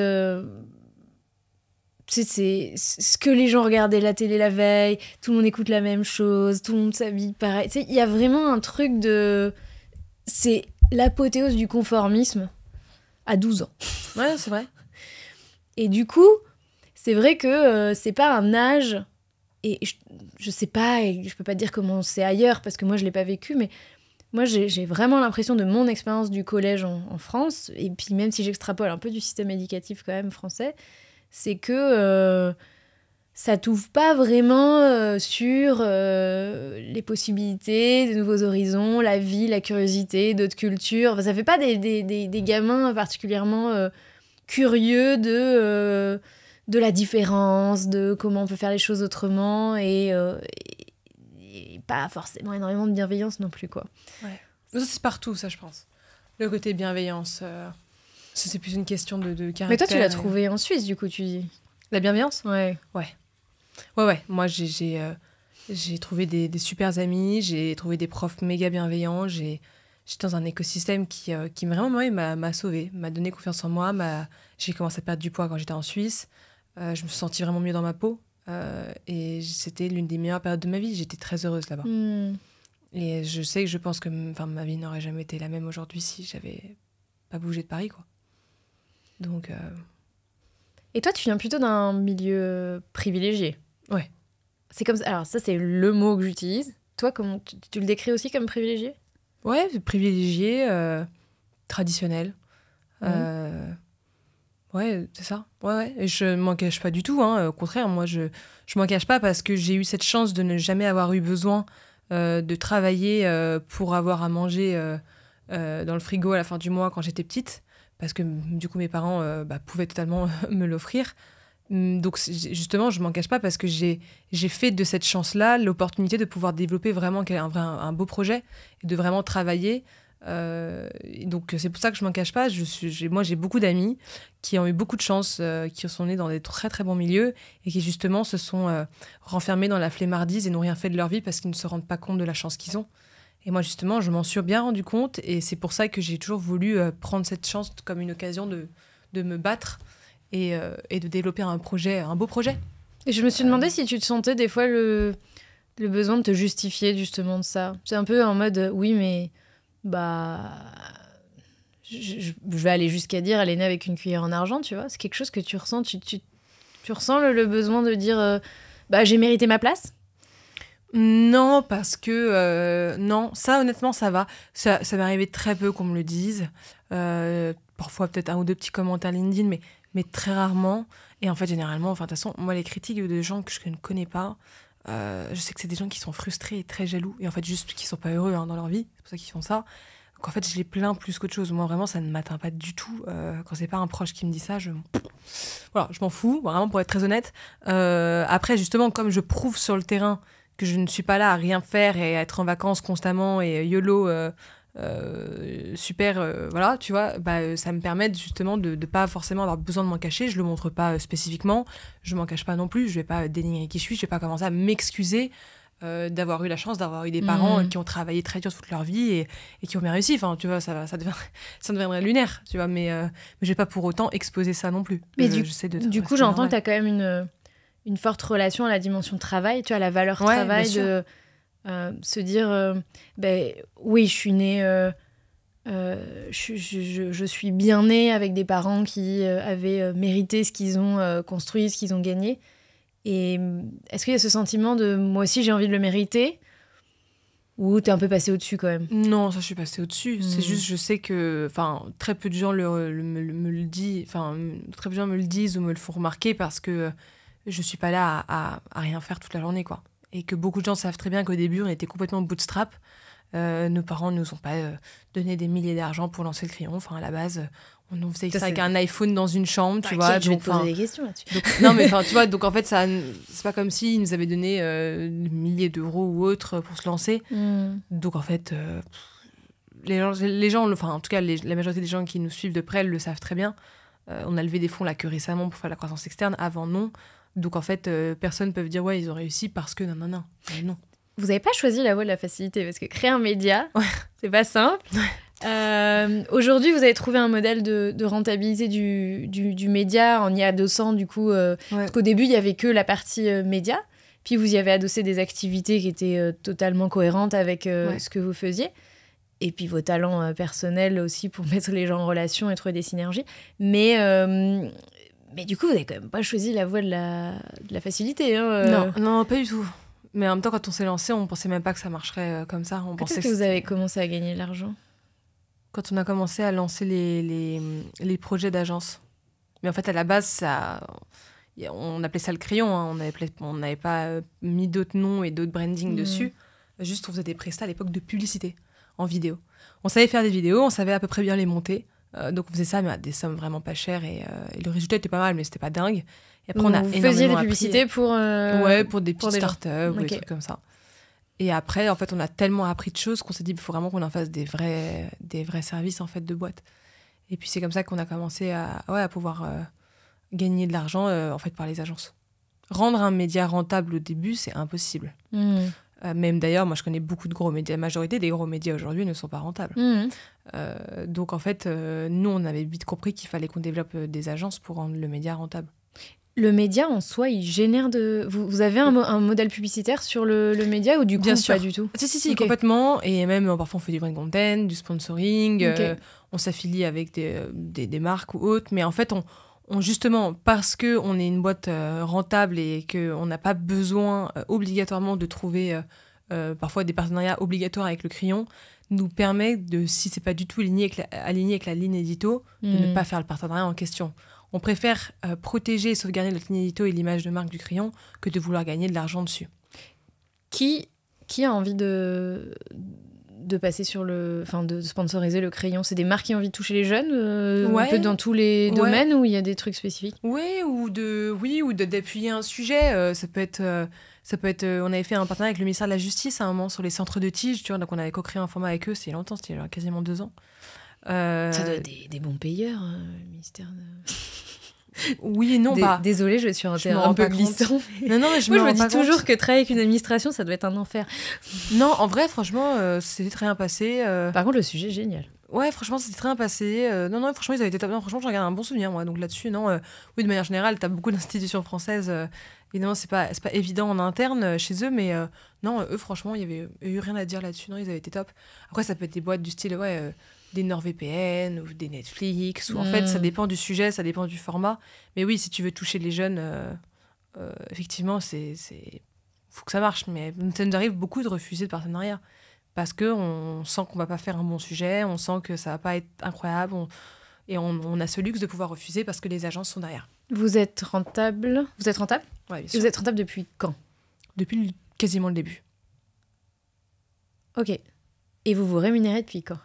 c'est ce que les gens regardaient la télé la veille, tout le monde écoute la même chose, tout le monde s'habille pareil. Il y a vraiment un truc de... C'est l'apothéose du conformisme à 12 ans. Ouais, c'est vrai. Et du coup, c'est vrai que c'est pas un âge... Et je sais pas, et je peux pas dire comment c'est ailleurs, parce que moi, je l'ai pas vécu, mais moi, j'ai vraiment l'impression de mon expérience du collège en France, et puis même si j'extrapole un peu du système éducatif quand même français, c'est que ça t'ouvre pas vraiment sur les possibilités, de nouveaux horizons, la vie, la curiosité, d'autres cultures. Enfin, ça fait pas des gamins particulièrement curieux de la différence, de comment on peut faire les choses autrement, et pas forcément énormément de bienveillance non plus, quoi. Ouais. Ça, c'est partout, ça, je pense. Le côté bienveillance, ça, c'est plus une question de caractère. Mais toi, tu l'as trouvé en Suisse, du coup, tu dis. La bienveillance ? Ouais. Ouais. Moi, j'ai trouvé des super amis, j'ai trouvé des profs méga bienveillants, j'étais dans un écosystème qui vraiment m'a sauvée, m'a donné confiance en moi, j'ai commencé à perdre du poids quand j'étais en Suisse. Je me suis sentie vraiment mieux dans ma peau et c'était l'une des meilleures périodes de ma vie. J'étais très heureuse là-bas. Et je pense que ma vie n'aurait jamais été la même aujourd'hui si j'avais pas bougé de Paris, quoi. Donc... Et toi, tu viens plutôt d'un milieu privilégié. Ouais. C'est comme ça. Alors ça, c'est le mot que j'utilise. Toi, comment tu le décris aussi comme privilégié ? Ouais, privilégié, traditionnel. Ouais, c'est ça. Ouais. Et je m'en cache pas du tout, hein. Au contraire, moi, je m'en cache pas parce que j'ai eu cette chance de ne jamais avoir eu besoin de travailler pour avoir à manger dans le frigo à la fin du mois quand j'étais petite. parce que du coup mes parents pouvaient totalement me l'offrir. Donc justement, je m'en cache pas parce que j'ai fait de cette chance-là l'opportunité de pouvoir développer vraiment un beau projet et de vraiment travailler. Donc c'est pour ça que je m'en cache pas. Moi j'ai beaucoup d'amis qui ont eu beaucoup de chance, qui sont nés dans des très très bons milieux et qui justement se sont renfermés dans la flemmardise et n'ont rien fait de leur vie parce qu'ils ne se rendent pas compte de la chance qu'ils ont. Et moi justement, je m'en suis bien rendu compte et c'est pour ça que j'ai toujours voulu prendre cette chance comme une occasion de me battre. Et de développer un beau projet. Et je me suis demandé si tu te sentais des fois le besoin de te justifier justement de ça. C'est un peu en mode, oui, mais je vais aller jusqu'à dire, elle est née avec une cuillère en argent, tu vois. C'est quelque chose que tu ressens. Tu ressens le besoin de dire, j'ai mérité ma place ? Non, parce que non, ça honnêtement ça va. Ça m'est arrivé très peu qu'on me le dise. Parfois peut-être 1 ou 2 petits commentaires LinkedIn, mais très rarement. Et en fait, généralement, de toute façon, moi, les critiques de gens que je ne connais pas, je sais que c'est des gens qui sont frustrés et très jaloux. Et en fait, juste qui ne sont pas heureux dans leur vie. C'est pour ça qu'ils font ça. Donc en fait, je les plains plus qu'autre chose. Moi, vraiment, ça ne m'atteint pas du tout. Quand c'est pas un proche qui me dit ça, je m'en fous, vraiment, pour être très honnête. Après, justement, comme je prouve sur le terrain que je ne suis pas là à rien faire et à être en vacances constamment et YOLO... super, voilà, tu vois, ça me permet justement de pas forcément avoir besoin de m'en cacher. Je le montre pas spécifiquement, je m'en cache pas non plus, je vais pas dénigrer qui je suis, je vais pas commencer à m'excuser d'avoir eu la chance d'avoir eu des parents qui ont travaillé très dur toute leur vie et qui ont bien réussi. Enfin, tu vois, ça deviendrait lunaire, tu vois, mais je vais pas pour autant exposer ça non plus. Mais du coup, j'entends que tu as quand même une forte relation à la dimension travail, tu vois, à la valeur travail de... se dire oui, je suis née je suis bien née avec des parents qui avaient mérité ce qu'ils ont construit, ce qu'ils ont gagné. Et est-ce qu'il y a ce sentiment de moi aussi j'ai envie de le mériter, ou t'es un peu passé au-dessus quand même? Non, ça je suis passée au-dessus. C'est juste, je sais que très peu de gens me le disent, très peu de gens me le disent ou me le font remarquer parce que je suis pas là à rien faire toute la journée, quoi. Et que beaucoup de gens savent très bien qu'au début, on était complètement bootstrap. Nos parents ne nous ont pas donné des milliers d'argent pour lancer le crayon. Enfin, à la base, on faisait ça avec un iPhone dans une chambre, tu vois. Je vais te poser des questions là-dessus. Non, mais tu vois, donc en fait, c'est pas comme s'ils nous avaient donné des milliers d'euros ou autres pour se lancer. Donc en fait, les gens, enfin, en tout cas, la majorité des gens qui nous suivent de près le savent très bien. On a levé des fonds là que récemment pour faire la croissance externe. Avant, non. Donc en fait, personne ne peut dire ouais, ils ont réussi parce que non. Non. Vous n'avez pas choisi la voie de la facilité parce que créer un média, c'est pas simple. Aujourd'hui, vous avez trouvé un modèle de rentabilité du média en y adossant du coup, parce qu'au début, il y avait que la partie média, puis vous y avez adossé des activités qui étaient totalement cohérentes avec ce que vous faisiez. Et puis vos talents personnels aussi pour mettre les gens en relation et trouver des synergies. Mais du coup, vous n'avez quand même pas choisi la voie de la facilité. Non, pas du tout. Mais en même temps, quand on s'est lancé, on ne pensait même pas que ça marcherait comme ça. Quand est-ce que vous avez commencé à gagner de l'argent ? Quand on a commencé à lancer les projets d'agence. Mais en fait, à la base, on appelait ça le crayon. Hein. On n'avait pas mis d'autres noms et d'autres branding dessus. Juste, on faisait des prestats à l'époque de publicité en vidéo. On savait faire des vidéos, on savait à peu près bien les monter. Donc on faisait ça, mais à des sommes vraiment pas chères. Et le résultat était pas mal, mais c'était pas dingue. Et après, vous faisiez des publicités pour des petites startups ou des trucs comme ça. Et après, en fait, on a tellement appris de choses qu'on s'est dit qu'il faut vraiment qu'on en fasse des vrais services en fait, de boîte. Et puis c'est comme ça qu'on a commencé à pouvoir gagner de l'argent en fait, par les agences. Rendre un média rentable au début, c'est impossible. Même d'ailleurs, moi je connais beaucoup de gros médias. La majorité des gros médias aujourd'hui ne sont pas rentables. Donc en fait, nous on avait vite compris qu'il fallait qu'on développe des agences pour rendre le média rentable. Le média en soi, il génère de... Vous avez un modèle publicitaire sur le média ou du coup Bien sûr. Pas du tout? Si, okay. Complètement. Et même parfois on fait du brand content, du sponsoring, on s'affilie avec des marques ou autres. Mais en fait, on justement, parce qu'on est une boîte rentable et qu'on n'a pas besoin obligatoirement de trouver parfois des partenariats obligatoires avec le crayon, nous permet de, si c'est pas du tout aligné avec la ligne édito, de ne pas faire le partenariat en question. On préfère protéger et sauvegarder notre ligne édito et l'image de marque du crayon que de vouloir gagner de l'argent dessus. Qui a envie de de passer de sponsoriser le crayon? C'est des marques qui ont envie de toucher les jeunes, Ouais. un peu dans tous les domaines, ou il y a des trucs spécifiques? Oui, ou d'appuyer un sujet. Ça peut être, on avait fait un partenariat avec le ministère de la Justice à un moment sur les centres de tige, tu vois, donc on avait co-créé un format avec eux, c'était longtemps, c'était genre quasiment 2 ans. Ça doit être des bons payeurs, le ministère de... Oui et non, Désolée, je suis un me terrain rends un peu pas compte. glissant. Non, mais Moi, je me dis toujours que travailler avec une administration, ça doit être un enfer. Non, en vrai, franchement, c'était très bien passé. Par contre, le sujet est génial. Ouais, franchement, c'était très bien passé. Non, franchement, ils avaient été top. Non, franchement, j'en garde un bon souvenir, moi. Donc là-dessus, non. Oui, de manière générale, t'as beaucoup d'institutions françaises. Évidemment, c'est pas évident en interne chez eux, mais non, eux, franchement, il y avait eu rien à dire là-dessus. Non, ils avaient été top. Après, ça peut être des boîtes du style, des NordVPN ou des Netflix. Ou en fait, ça dépend du sujet, ça dépend du format. Mais oui, si tu veux toucher les jeunes, effectivement, faut que ça marche. Mais ça nous arrive beaucoup de refuser de partenariats. Parce qu'on sent qu'on va pas faire un bon sujet, on sent que ça va pas être incroyable, et on a ce luxe de pouvoir refuser parce que les agences sont derrière. Vous êtes rentable? Vous êtes rentable? Ouais, bien Et sûr. vous êtes rentable depuis quand? Depuis quasiment le début. Ok. Et vous vous rémunérez depuis quand?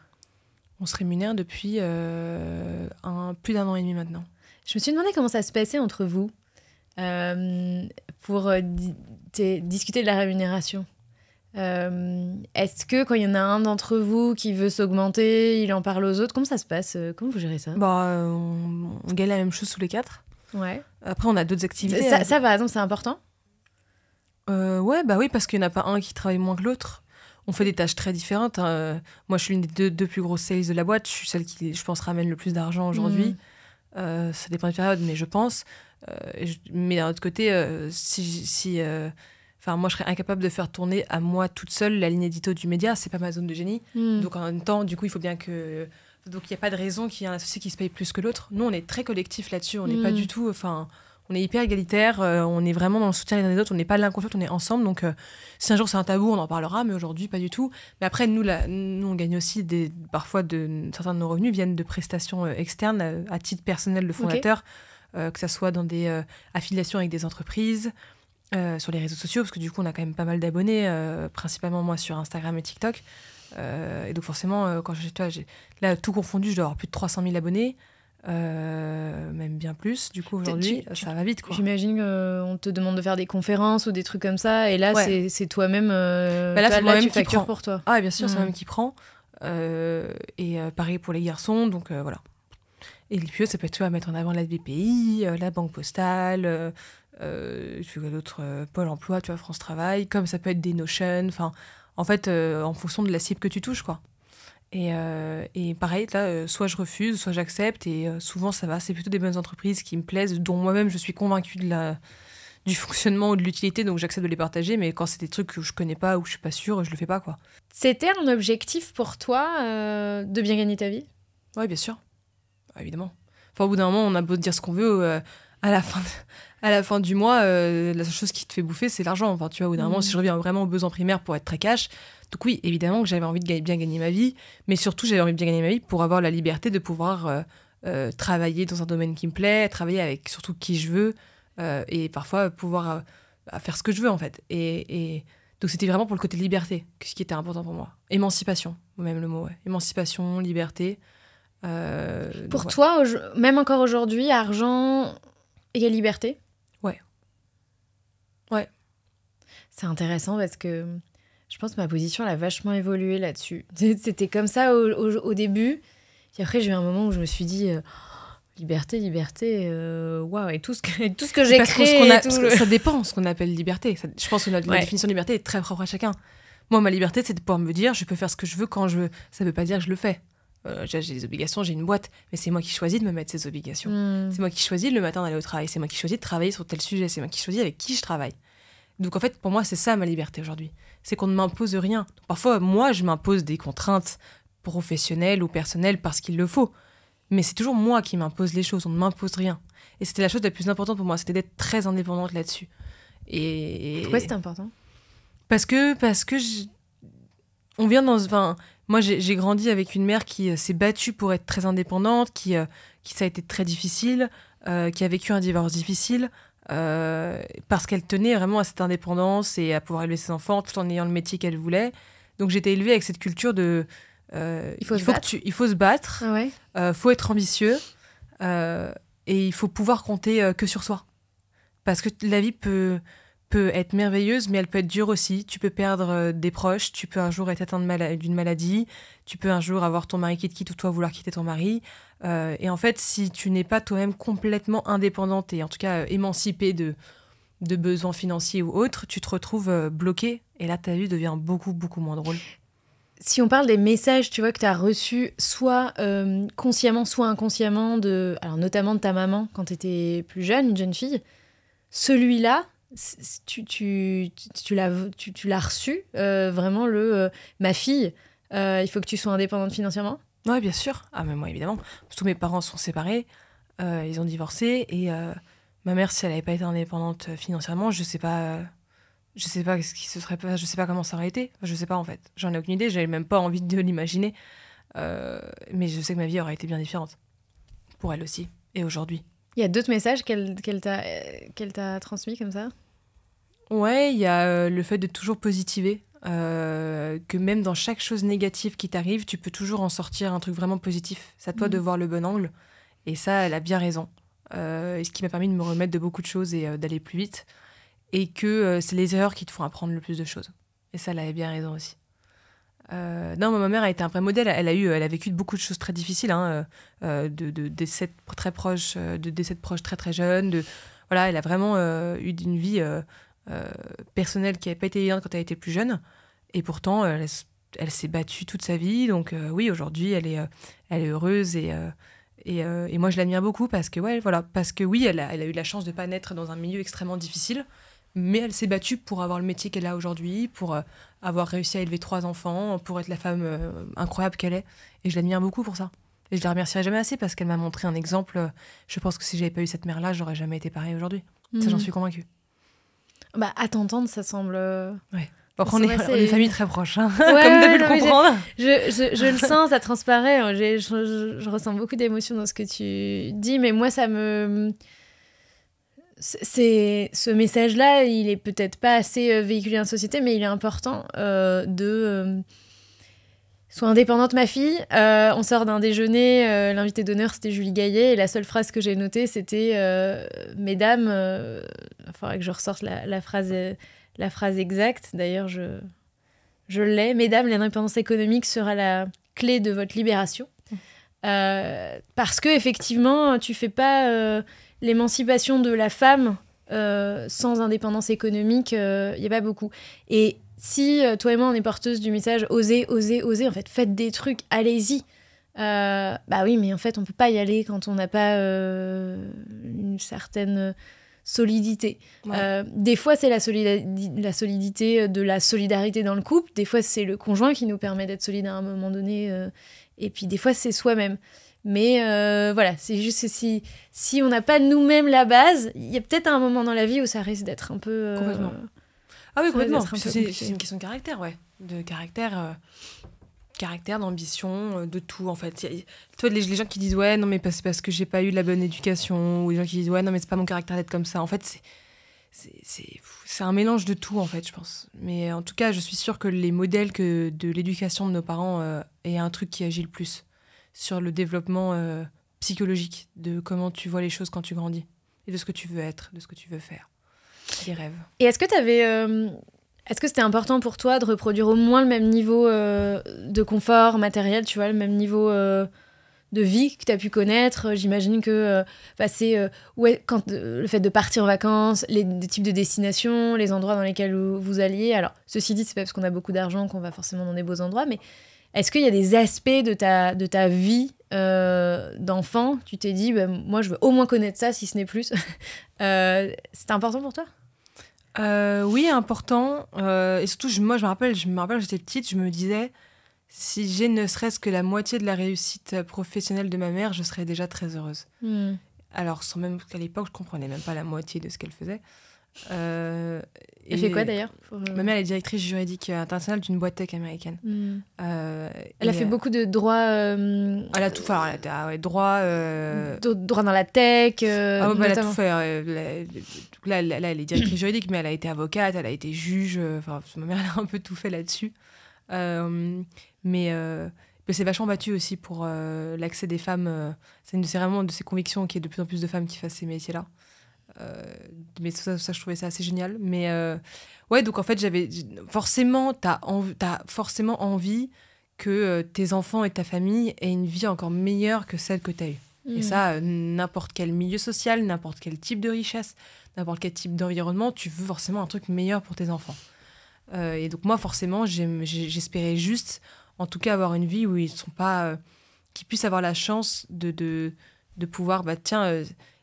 On se rémunère depuis plus d'1 an et demi maintenant. Je me suis demandé comment ça se passait entre vous pour discuter de la rémunération. Est-ce que quand il y en a un d'entre vous qui veut s'augmenter, il en parle aux autres? Comment ça se passe? Comment vous gérez ça? On gagne la même chose tous les 4. Ouais. Après, on a d'autres activités. Ça, par exemple, c'est important? Oui, parce qu'il n'y en a pas un qui travaille moins que l'autre. On fait des tâches très différentes. Moi, je suis l'une des deux plus grosses sales de la boîte. Je suis celle qui, je pense, ramène le plus d'argent aujourd'hui. Ça dépend des périodes, mais je pense. Mais d'un autre côté, moi, je serais incapable de faire tourner à moi toute seule la ligne édito du média. C'est pas ma zone de génie. Donc, en même temps, du coup, il faut bien que... Donc, il n'y a pas de raison qu'il y ait un associé qui se paye plus que l'autre. Nous, on est très collectif là-dessus. On n'est pas du tout... on est hyper égalitaire. On est vraiment dans le soutien les uns des autres. On n'est pas l'un contre l'autre, on est ensemble. Donc, si un jour c'est un tabou, on en parlera. Mais aujourd'hui, pas du tout. Mais après, nous on gagne aussi parfois certains de nos revenus viennent de prestations externes à titre personnel de fondateur. Que ça soit dans des affiliations avec des entreprises, sur les réseaux sociaux, parce que du coup, on a quand même pas mal d'abonnés, principalement moi sur Instagram et TikTok. Et donc forcément, quand j'ai là, tout confondu, je dois avoir plus de 300 000 abonnés, même bien plus. Du coup, aujourd'hui, ça va vite, quoi. J'imagine qu'on te demande de faire des conférences ou des trucs comme ça, et là, c'est toi-même, c'est moi-même tu factures pour toi. Ah, bien sûr, c'est moi-même qui prend. Et pareil pour les garçons, donc voilà. Et les PE, ça peut être mettre en avant la BPI, la Banque Postale, d'autres Pôle Emploi, tu vois, France Travail, comme ça peut être des Notion, en fait, en fonction de la cible que tu touches, quoi. Et pareil, là, soit je refuse, soit j'accepte, et souvent ça va, c'est plutôt des bonnes entreprises qui me plaisent, dont moi-même je suis convaincue du fonctionnement ou de l'utilité, donc j'accepte de les partager, mais quand c'est des trucs que je connais pas ou je suis pas sûre, je le fais pas, quoi. C'était un objectif pour toi de bien gagner ta vie? Ouais, bien sûr. Évidemment. Au bout d'un moment, on a beau dire ce qu'on veut, à la fin du mois, la seule chose qui te fait bouffer, c'est l'argent. Tu vois, au bout d'un moment, si je reviens vraiment aux besoins primaires pour être très cash, donc oui, évidemment que j'avais envie de bien gagner ma vie, mais surtout, j'avais envie de bien gagner ma vie pour avoir la liberté de pouvoir travailler dans un domaine qui me plaît, travailler avec surtout qui je veux, et parfois pouvoir faire ce que je veux, en fait. Et donc, c'était vraiment pour le côté liberté, ce qui était important pour moi. Émancipation, même le mot, ouais. Émancipation, liberté. Pour toi, même encore aujourd'hui, argent égale liberté? Ouais. C'est intéressant parce que je pense que ma position elle a vachement évolué là-dessus. C'était comme ça au début. Et après, j'ai eu un moment où je me suis dit liberté, waouh, et tout ce que j'ai créé. Ça dépend ce qu'on appelle liberté. Je pense que la définition de liberté est très propre à chacun. Moi, ma liberté, c'est de pouvoir me dire je peux faire ce que je veux quand je veux. Ça ne veut pas dire que je le fais. J'ai des obligations, j'ai une boîte, mais c'est moi qui choisis de me mettre ces obligations. C'est moi qui choisis le matin d'aller au travail, c'est moi qui choisis de travailler sur tel sujet, c'est moi qui choisis avec qui je travaille. Donc en fait, pour moi, c'est ça ma liberté aujourd'hui. C'est qu'on ne m'impose rien. Donc, parfois, moi, je m'impose des contraintes professionnelles ou personnelles parce qu'il le faut. Mais c'est toujours moi qui m'impose les choses, on ne m'impose rien. Et c'était la chose la plus importante pour moi, c'était d'être très indépendante là-dessus. Pourquoi c'était important? Parce que on vient dans... Moi, j'ai grandi avec une mère qui s'est battue pour être très indépendante, qui ça a été très difficile, qui a vécu un divorce difficile, parce qu'elle tenait vraiment à cette indépendance et à pouvoir élever ses enfants tout en ayant le métier qu'elle voulait. Donc j'étais élevée avec cette culture de il faut se battre, Ah ouais. faut être ambitieux et il faut pouvoir compter que sur soi. Parce que la vie peut être merveilleuse, mais elle peut être dure aussi. Tu peux perdre des proches, tu peux un jour être atteint d'une maladie, tu peux un jour avoir ton mari qui te quitte ou toi vouloir quitter ton mari. Et en fait, si tu n'es pas toi-même complètement indépendante et en tout cas émancipée de besoins financiers ou autres, tu te retrouves bloquée. Et là, ta vie devient beaucoup, beaucoup moins drôle. Si on parle des messages, tu vois, que tu as reçus, soit consciemment, soit inconsciemment, alors notamment de ta maman quand tu étais plus jeune, une jeune fille, celui-là, tu l'as reçu, vraiment ma fille, il faut que tu sois indépendante financièrement? Oui, bien sûr. Ah, mais moi, évidemment. Tous mes parents sont séparés, ils ont divorcé, et ma mère, si elle n'avait pas été indépendante financièrement, je sais pas ce qui se serait pas, je sais pas comment ça aurait été. Je sais pas, en fait. J'en ai aucune idée, j'avais même pas envie de l'imaginer. Mais je sais que ma vie aurait été bien différente. Pour elle aussi. Et aujourd'hui. Il y a d'autres messages qu'elle t'a transmis comme ça? Ouais, il y a le fait de toujours positiver. Que même dans chaque chose négative qui t'arrive, tu peux toujours en sortir un truc vraiment positif. C'est à toi de voir le bon angle. Et ça, elle a bien raison. Et ce qui m'a permis de me remettre de beaucoup de choses et d'aller plus vite. Et que c'est les erreurs qui te font apprendre le plus de choses. Et ça, elle avait bien raison aussi. Non, ma mère a été un vrai modèle. Elle a vécu beaucoup de choses très difficiles, hein, de décès très proches, de décès de proches très très jeunes. Voilà, elle a vraiment eu une vie personnelle qui n'avait pas été évidente quand elle était plus jeune. Et pourtant, elle s'est battue toute sa vie. Donc oui, aujourd'hui, elle est heureuse et moi, je l'admire beaucoup parce que oui, elle a eu la chance de ne pas naître dans un milieu extrêmement difficile. Mais elle s'est battue pour avoir le métier qu'elle a aujourd'hui, pour avoir réussi à élever 3 enfants, pour être la femme incroyable qu'elle est. Et je l'admire beaucoup pour ça. Et je la remercierai jamais assez parce qu'elle m'a montré un exemple. Je pense que si j'avais pas eu cette mère-là, j'aurais jamais été pareille aujourd'hui. Ça, j'en suis convaincue. Bah, à t'entendre, ça semble... Ouais. Bon, on est une famille très proche, hein, ouais, comme tu as pu le comprendre. Je le sens, ça transparaît. Je ressens beaucoup d'émotions dans ce que tu dis, mais moi, ça me... ce message-là, il est peut-être pas assez véhiculé en société, mais il est important sois indépendante, ma fille. On sort d'un déjeuner, l'invité d'honneur, c'était Julie Gaillet, et la seule phrase que j'ai notée, c'était Mesdames, il faudrait que je ressorte la phrase exacte, d'ailleurs, je l'ai. Mesdames, l'indépendance économique sera la clé de votre libération. Parce que effectivement, tu fais pas... l'émancipation de la femme sans indépendance économique, il n'y a pas beaucoup. Et si toi et moi, on est porteuses du message osez, en fait, faites des trucs, allez-y. Bah oui, mais en fait, on ne peut pas y aller quand on n'a pas une certaine solidité. Ouais. Des fois, c'est la solidité de la solidarité dans le couple. Des fois, c'est le conjoint qui nous permet d'être solide à un moment donné. Et puis, des fois, c'est soi-même. Mais voilà, c'est juste que si on n'a pas nous-mêmes la base, il y a peut-être un moment dans la vie où ça risque d'être un peu... Complètement. Ah oui, complètement. C'est une question de caractère, ouais. De caractère, d'ambition, de tout, en fait. Toi, les gens qui disent « Ouais, non, mais c'est parce que j'ai pas eu la bonne éducation », ou les gens qui disent « Ouais, non, mais c'est pas mon caractère d'être comme ça ». En fait, c'est un mélange de tout, en fait, je pense. Mais en tout cas, je suis sûre que les modèles de l'éducation de nos parents est un truc qui agit le plus sur le développement psychologique de comment tu vois les choses quand tu grandis et de ce que tu veux être, de ce que tu veux faire, des rêves. Et est-ce que c'était important pour toi de reproduire au moins le même niveau de confort matériel, tu vois, le même niveau de vie que tu as pu connaître? J'imagine que le fait de partir en vacances, des types de destinations, les endroits dans lesquels vous alliez. Alors, ceci dit, c'est pas parce qu'on a beaucoup d'argent qu'on va forcément dans des beaux endroits, mais est-ce qu'il y a des aspects de ta vie d'enfant, tu t'es dit, moi, je veux au moins connaître ça, si ce n'est plus. C'était important pour toi? Oui, important. Et surtout, moi, je me rappelle, quand j'étais petite, je me disais, si j'ai ne serait-ce que la moitié de la réussite professionnelle de ma mère, je serais déjà très heureuse. Alors, sans même qu'à l'époque, je comprenais même pas la moitié de ce qu'elle faisait. Elle fait quoi d'ailleurs? Ma mère, elle est directrice juridique internationale d'une boîte tech américaine. Elle a fait beaucoup de droits. Elle a tout fait. Elle a droit. Droit dans la tech. Elle a tout fait. Là, elle est directrice juridique, mais elle a été avocate, elle a été juge. Ma mère, elle a un peu tout fait là-dessus. Mais c'est vachement battu aussi pour l'accès des femmes. C'est vraiment de ces convictions qu'il y ait de plus en plus de femmes qui fassent ces métiers-là. Mais ça, je trouvais ça assez génial. Mais ouais, donc en fait, forcément, t'as forcément envie que tes enfants et ta famille aient une vie encore meilleure que celle que t'as eue. Et ça, n'importe quel milieu social, n'importe quel type de richesse, n'importe quel type d'environnement, tu veux forcément un truc meilleur pour tes enfants. Et donc moi, forcément, j'espérais juste, en tout cas, avoir une vie où ils sont pas... qu'ils puissent avoir la chance de pouvoir,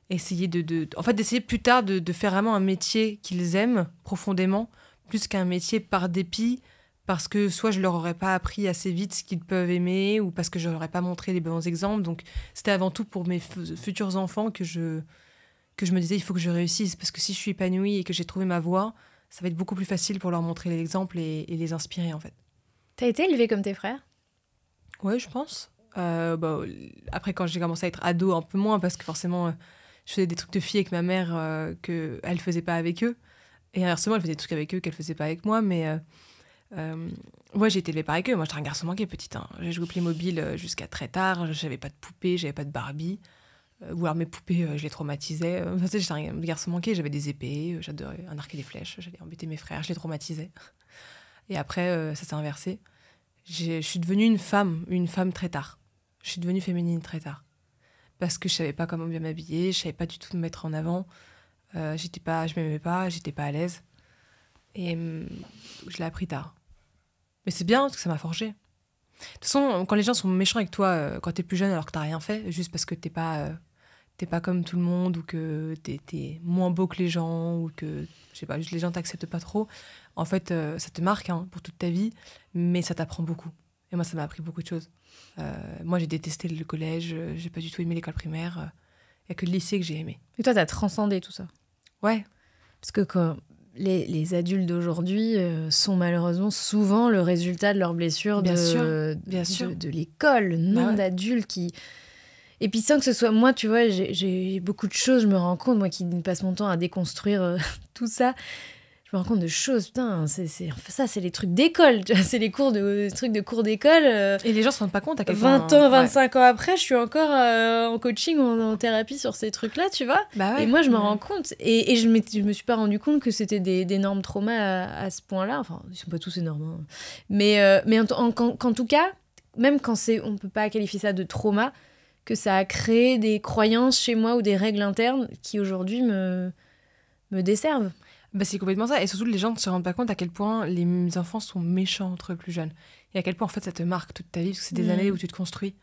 essayer en fait, d'essayer plus tard de faire vraiment un métier qu'ils aiment profondément, plus qu'un métier par dépit, parce que soit je leur aurais pas appris assez vite ce qu'ils peuvent aimer, ou parce que je leur aurais pas montré les bons exemples. Donc c'était avant tout pour mes futurs enfants que je me disais il faut que je réussisse, parce que si je suis épanouie et que j'ai trouvé ma voie, ça va être beaucoup plus facile pour leur montrer l'exemple et les inspirer en fait. T'as été élevée comme tes frères ? Ouais, je pense. Après, quand j'ai commencé à être ado, un peu moins, parce que forcément je faisais des trucs de filles avec ma mère qu'elle faisait pas avec eux, et inversement elle faisait des trucs avec eux qu'elle faisait pas avec moi, mais ouais, j'ai été élevée par avec eux. Moi, j'étais un garçon manqué, petite. J'ai joué au Playmobil jusqu'à très tard. J'avais pas de poupées, j'avais pas de Barbie. Ou alors mes poupées, je les traumatisais. J'étais un garçon manqué, j'avais des épées, j'adorais un arc et des flèches. J'allais embêter mes frères, je les traumatisais. Et après, ça s'est inversé. Je suis devenue une femme très tard. Je suis devenue féminine très tard. Parce que je savais pas comment bien m'habiller, je savais pas du tout me mettre en avant. Je m'aimais pas, j'étais pas à l'aise. Et je l'ai appris tard. Mais c'est bien, parce que ça m'a forgé. De toute façon, quand les gens sont méchants avec toi quand t'es plus jeune alors que t'as rien fait, juste parce que t'es pas comme tout le monde, ou que t'es moins beau que les gens, ou que, je sais pas, juste les gens t'acceptent pas trop, en fait, ça te marque pour toute ta vie, mais ça t'apprend beaucoup. Et moi, ça m'a appris beaucoup de choses. Moi, j'ai détesté le collège, j'ai pas du tout aimé l'école primaire. Il y a que le lycée que j'ai aimé. Et toi, t'as transcendé tout ça ? Ouais. Parce que quand les adultes d'aujourd'hui sont malheureusement souvent le résultat de leurs blessures bien sûr. De l'école, le nombre d'adultes qui... Et puis sans que ce soit... Moi, tu vois, j'ai beaucoup de choses, je me rends compte, moi qui passe mon temps à déconstruire tout ça, je me rends compte de choses, putain, c'est les trucs d'école, tu vois, c'est les trucs de cours d'école. Et les gens se rendent pas compte à quel point... 20 ans, 25 ans après, je suis encore en coaching, en thérapie sur ces trucs-là, tu vois. Ouais, et moi, je me rends compte. Et je me suis pas rendu compte que c'était d'énormes traumas à ce point-là. Enfin, ils sont pas tous énormes. Hein. Mais en tout cas, même quand on peut pas qualifier ça de trauma, que ça a créé des croyances chez moi ou des règles internes qui aujourd'hui me desservent. C'est complètement ça. Et surtout, les gens ne se rendent pas compte à quel point les enfants sont méchants entre eux plus jeunes. Et à quel point, en fait, ça te marque toute ta vie, parce que c'est des années où tu te construis.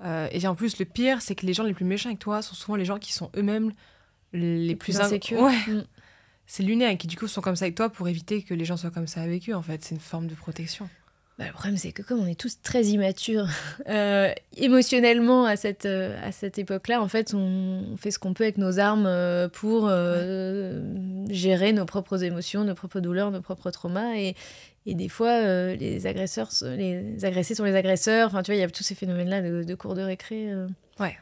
Et en plus, le pire, c'est que les gens les plus méchants avec toi sont souvent les gens qui sont eux-mêmes les plus insécures. Ouais. C'est lunaire, et qui, du coup, sont comme ça avec toi pour éviter que les gens soient comme ça avec eux, en fait. C'est une forme de protection. Le problème, c'est que comme on est tous très immatures émotionnellement à cette époque-là, en fait, on fait ce qu'on peut avec nos armes pour gérer nos propres émotions, nos propres douleurs, nos propres traumas. Et des fois, les agressés sont les agresseurs. Enfin, tu vois, il y a tous ces phénomènes-là de cours de récré. Ouais,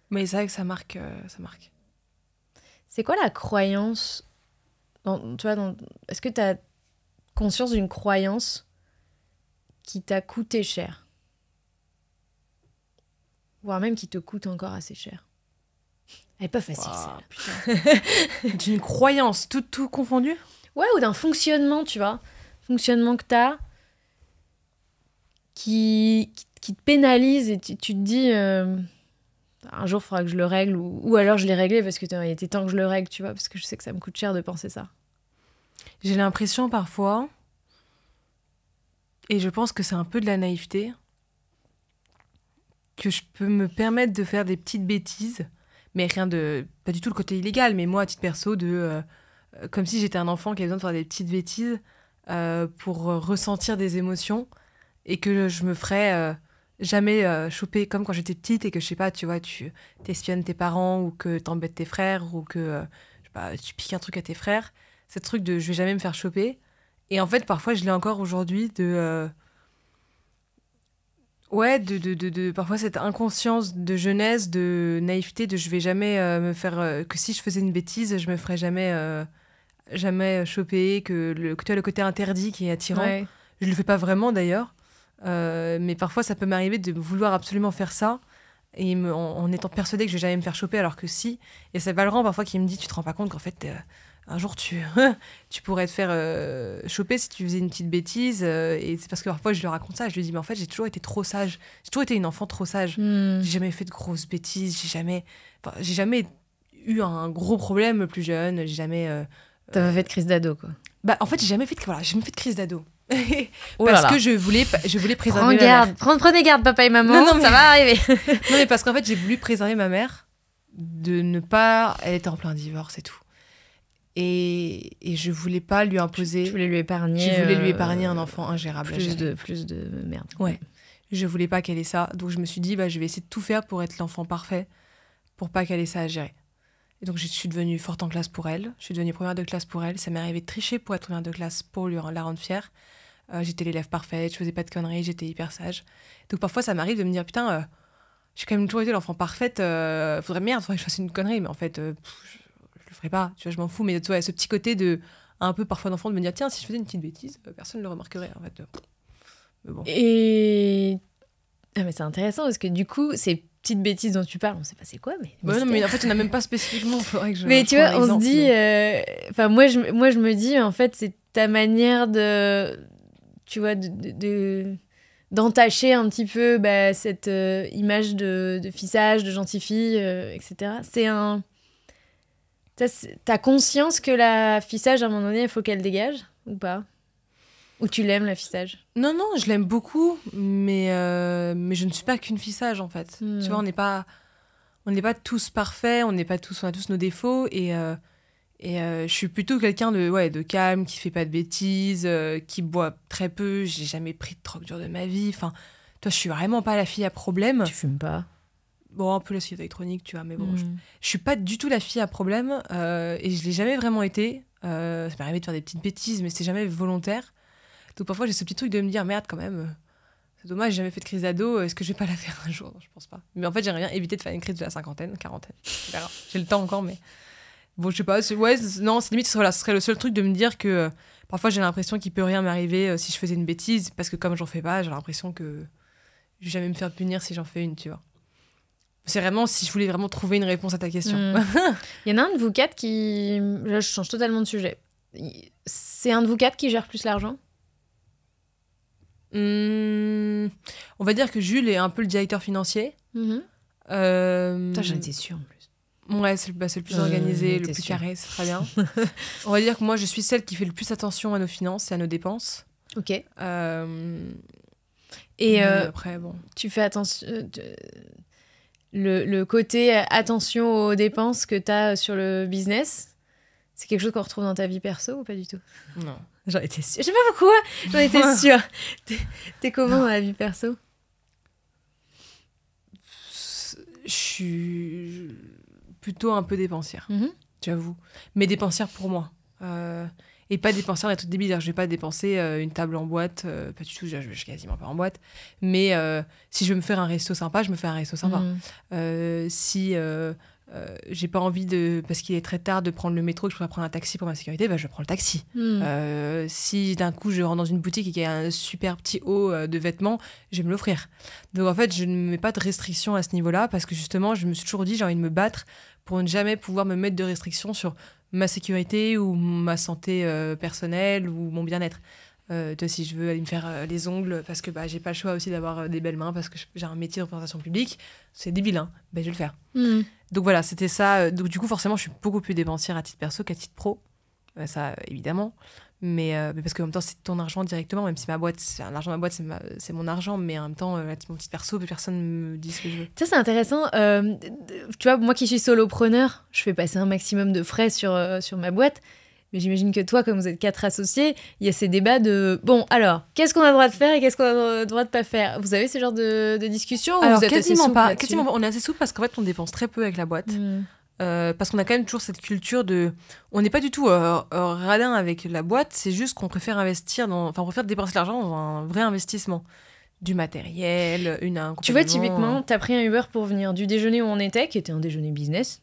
mais c'est vrai que ça marque. C'est quoi la croyance est-ce que tu as conscience d'une croyance qui t'a coûté cher, voire même qui te coûte encore assez cher? Elle est pas facile, putain. D'une croyance, tout confondu? Ouais, ou d'un fonctionnement, tu vois. Fonctionnement que t'as, qui te pénalise, et tu te dis un jour il faudra que je le règle, ou alors je l'ai réglé parce que il était temps que je le règle, tu vois, parce que je sais que ça me coûte cher de penser ça. J'ai l'impression parfois, et je pense que c'est un peu de la naïveté, que je peux me permettre de faire des petites bêtises, mais pas du tout le côté illégal, mais moi, à titre perso, comme si j'étais un enfant qui avait besoin de faire des petites bêtises pour ressentir des émotions, et que je me ferais jamais choper comme quand j'étais petite, et que, je sais pas, tu vois, tu t'espionnes tes parents, ou que t'embêtes tes frères, ou que je sais pas, tu piques un truc à tes frères. Ce truc de je vais jamais me faire choper. Et en fait, parfois, je l'ai encore aujourd'hui parfois cette inconscience de jeunesse, de naïveté, de je vais jamais me faire... que si je faisais une bêtise, je me ferais jamais choper, que tu as le côté interdit qui est attirant. Ouais. Je le fais pas vraiment d'ailleurs, mais parfois ça peut m'arriver de vouloir absolument faire ça et en étant persuadée que je vais jamais me faire choper alors que si. Et c'est Valran parfois qui me dit tu te rends pas compte qu'en fait un jour tu pourrais te faire choper si tu faisais une petite bêtise. Et c'est parce que parfois je lui raconte ça, je lui dis mais en fait j'ai toujours été trop sage, j'ai toujours été une enfant trop sage. J'ai jamais fait de grosses bêtises, j'ai jamais eu un gros problème plus jeune, j'ai jamais... T'as pas fait de crise d'ado, quoi. Bah, en fait, j'ai jamais fait de crise d'ado. Oh parce là là. que je voulais préserver ma mère. Prenez garde, papa et maman, Non, ça va arriver. Non, mais parce qu'en fait, j'ai voulu préserver ma mère de ne pas... Elle était en plein divorce et tout. Et je voulais pas lui imposer... Je voulais lui épargner un enfant ingérable. Plus de merde. Ouais. Je voulais pas qu'elle ait ça. Donc, je me suis dit, je vais essayer de tout faire pour être l'enfant parfait, pour pas qu'elle ait ça à gérer. Et donc, je suis devenue forte en classe pour elle. Je suis devenue première de classe pour elle. Ça m'est arrivé de tricher pour être première de classe pour la rendre fière. J'étais l'élève parfaite, je faisais pas de conneries, j'étais hyper sage. Donc, parfois, ça m'arrive de me dire, putain, j'ai quand même toujours été l'enfant parfaite. Faudrait que je fasse une connerie. Mais en fait, je le ferai pas. Tu vois, je m'en fous. Mais tu vois, ce petit côté un peu parfois d'enfant de me dire, tiens, si je faisais une petite bêtise, personne ne le remarquerait. En fait, mais bon. Mais c'est intéressant parce que du coup, ces petites bêtises dont tu parles, on sait pas c'est quoi, mais... non, mais en fait, il n'y en a même pas spécifiquement. Faudrait que mais tu vois, on se dit... moi, je me dis, en fait, c'est ta manière de... Tu vois, d'entacher un petit peu cette image de fille sage, de gentille fille, etc. T'as conscience que la fille sage, à un moment donné, il faut qu'elle dégage ou pas? Ou tu l'aimes, la fille sage? Non, je l'aime beaucoup, mais je ne suis pas qu'une fille sage, en fait. Tu vois, on n'est pas tous parfaits, on a tous nos défauts, et je suis plutôt quelqu'un de calme, qui fait pas de bêtises, qui boit très peu, j'ai jamais pris de drogue dure de ma vie, enfin, toi, je suis vraiment pas la fille à problème. Tu fumes pas? Bon, un peu la cigarette électronique, tu vois, mais bon, je suis pas du tout la fille à problème, et je l'ai jamais vraiment été. Ça m'est arrivé de faire des petites bêtises, mais c'est jamais volontaire. Donc parfois j'ai ce petit truc de me dire merde quand même, c'est dommage, j'ai jamais fait de crise d'ado, est-ce que je vais pas la faire un jour? Non, je pense pas. Mais en fait j'aimerais bien éviter de faire une crise de la quarantaine. J'ai le temps encore, mais bon je sais pas. Non, c'est limite ce serait le seul truc de me dire que parfois j'ai l'impression qu'il peut rien m'arriver si je faisais une bêtise, parce que comme j'en fais pas, j'ai l'impression que je vais jamais me faire punir si j'en fais une, tu vois. C'est vraiment si je voulais vraiment trouver une réponse à ta question. Il y en a un de vous quatre qui... Là, je change totalement de sujet. C'est un de vous quatre qui gère plus l'argent? On va dire que Jules est un peu le directeur financier. J'en étais sûre en plus. Ouais, c'est le plus organisé, le plus carré, c'est très bien. On va dire que moi, je suis celle qui fait le plus attention à nos finances et à nos dépenses. Ok. Après, bon. Tu fais attention... Le côté attention aux dépenses que tu as sur le business, c'est quelque chose qu'on retrouve dans ta vie perso ou pas du tout? Non. J'en étais sûre. Je sais pas pourquoi, j'en étais sûre. T'es comment dans la vie perso? Je suis plutôt un peu dépensière, j'avoue. Mais dépensière pour moi. Et pas dépensière d'un truc débile. Je vais pas dépenser une table en boîte. Pas du tout, je vais quasiment pas en boîte. Mais si je veux me faire un resto sympa, je me fais un resto sympa. Si j'ai pas envie parce qu'il est très tard de prendre le métro, que je pourrais prendre un taxi pour ma sécurité, je prends le taxi. Si d'un coup je rentre dans une boutique et qu'il y a un super petit haut de vêtements, je vais me l'offrir. Donc en fait, je ne mets pas de restrictions à ce niveau-là, parce que justement, je me suis toujours dit, j'ai envie de me battre pour ne jamais pouvoir me mettre de restrictions sur ma sécurité ou ma santé personnelle ou mon bien-être. Toi, si je veux aller me faire les ongles parce que j'ai pas le choix aussi d'avoir des belles mains parce que j'ai un métier de représentation publique, c'est débile, hein, je vais le faire. Donc voilà, c'était ça. Donc du coup, forcément, je suis beaucoup plus dépensière à titre perso qu'à titre pro. Ça, évidemment. Mais parce qu'en même temps, c'est ton argent directement, même si l'argent de ma boîte, c'est mon argent, mais en même temps, mon petit perso, personne ne me dit ce que je veux. Ça, c'est intéressant. Tu vois, moi qui suis solopreneur, je fais passer un maximum de frais sur ma boîte. Mais j'imagine que toi, comme vous êtes 4 associés, il y a ces débats de bon, alors, qu'est-ce qu'on a le droit de faire et qu'est-ce qu'on a le droit de pas faire? Vous avez ce genre de discussion? Alors, ou vous êtes quasiment pas. là-dessus? Quasiment pas. On est assez souple parce qu'en fait, on dépense très peu avec la boîte. Parce qu'on a quand même toujours cette culture de... On n'est pas du tout radin avec la boîte, c'est juste qu'on préfère on préfère dépenser l'argent dans un vrai investissement. Du matériel, un Tu vois, typiquement, t'as pris un Uber pour venir du déjeuner où on était, qui était un déjeuner business,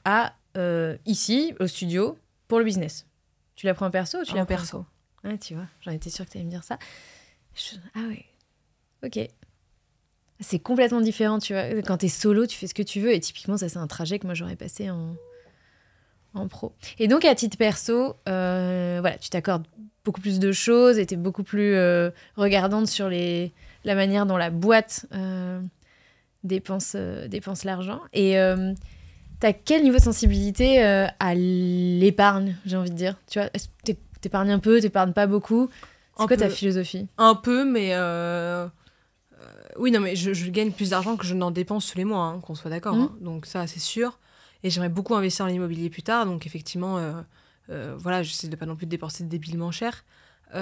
à ici, au studio, pour le business. Tu l'as pris en perso ou tu l'as pris en perso? Ouais, tu vois, j'en étais sûre que tu allais me dire ça. Ah ouais, ok. C'est complètement différent, tu vois. Quand t'es solo, tu fais ce que tu veux. Et typiquement, ça, c'est un trajet que moi, j'aurais passé en pro. Et donc, à titre perso, voilà, tu t'accordes beaucoup plus de choses et t'es beaucoup plus regardante sur la manière dont la boîte dépense l'argent. Et t'as quel niveau de sensibilité à l'épargne, j'ai envie de dire? Tu vois, est-ce que t'épargnes un peu, t'épargnes pas beaucoup? C'est quoi ta philosophie? Un peu, mais... oui, non, mais je gagne plus d'argent que je n'en dépense tous les mois, hein, qu'on soit d'accord. Hein. Donc ça, c'est sûr. Et j'aimerais beaucoup investir dans l'immobilier plus tard. Donc effectivement, voilà, j'essaie de pas non plus dépenser débilement cher. Et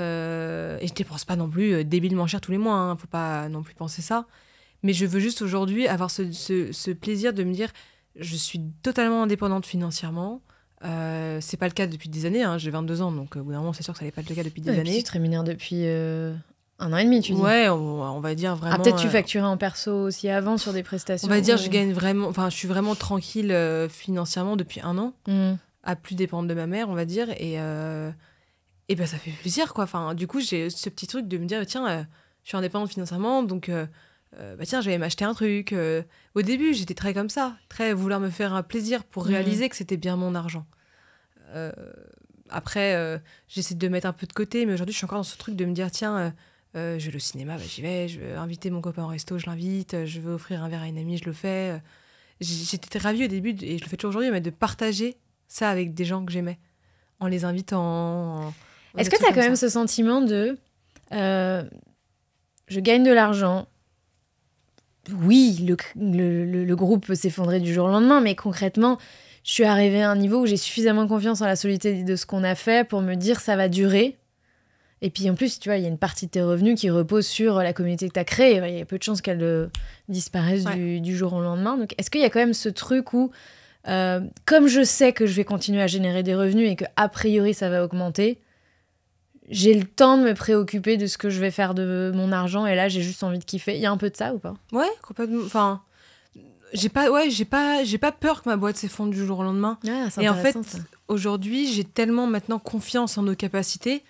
je dépense pas non plus débilement cher tous les mois. Hein. Faut pas non plus penser ça. Mais je veux juste aujourd'hui avoir ce plaisir de me dire, je suis totalement indépendante financièrement. C'est pas le cas depuis des années. Hein. J'ai 22 ans, donc au bout d'un moment, c'est sûr que ça n'est pas le cas depuis des années. Tu te rémunères depuis 1 an et demi, tu dis. Ouais, on va dire vraiment... Ah, peut-être tu facturais en perso aussi avant sur des prestations. On va dire, je gagne vraiment... Enfin, je suis vraiment tranquille financièrement depuis 1 an, à plus dépendre de ma mère, on va dire. Et ben, ça fait plaisir, quoi. Enfin, du coup, j'ai ce petit truc de me dire, tiens, je suis indépendante financièrement, donc... bah tiens, je vais m'acheter un truc. Au début, j'étais très comme ça, très vouloir me faire un plaisir pour réaliser que c'était bien mon argent. Après, j'essaie de mettre un peu de côté, mais aujourd'hui, je suis encore dans ce truc de me dire, tiens... je vais au cinéma, bah, j'y vais. Je veux inviter mon copain au resto, je l'invite. Je veux offrir un verre à une amie, je le fais. J'étais ravie au début, et je le fais toujours aujourd'hui, mais de partager ça avec des gens que j'aimais, en les invitant. Est-ce que tu as quand même ce sentiment de... je gagne de l'argent. Oui, le groupe peut s'effondrer du jour au lendemain, mais concrètement, je suis arrivée à un niveau où j'ai suffisamment confiance en la solidité de ce qu'on a fait pour me dire ça va durer. Et puis en plus, tu vois, il y a une partie de tes revenus qui repose sur la communauté que tu as créée. Il y a peu de chances qu'elle disparaisse du jour au lendemain. Donc est-ce qu'il y a quand même ce truc où, comme je sais que je vais continuer à générer des revenus et qu'a priori ça va augmenter, j'ai le temps de me préoccuper de ce que je vais faire de mon argent et là j'ai juste envie de kiffer. Il y a un peu de ça ou pas? Ouais, complètement. Enfin, j'ai pas peur que ma boîte s'effondre du jour au lendemain. Ah, c'est et en fait, ça. aujourd'hui, j'ai tellement maintenant confiance en nos capacités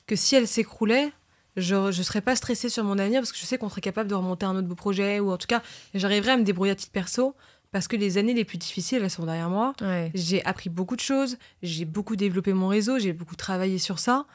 que si elle s'écroulait, je serais pas stressée sur mon avenir parce que je sais qu'on serait capable de remonter un autre beau projet, ou en tout cas, j'arriverais à me débrouiller à titre perso parce que les années les plus difficiles, elles sont derrière moi. Ouais. J'ai appris beaucoup de choses, j'ai beaucoup développé mon réseau, j'ai beaucoup travaillé sur ça.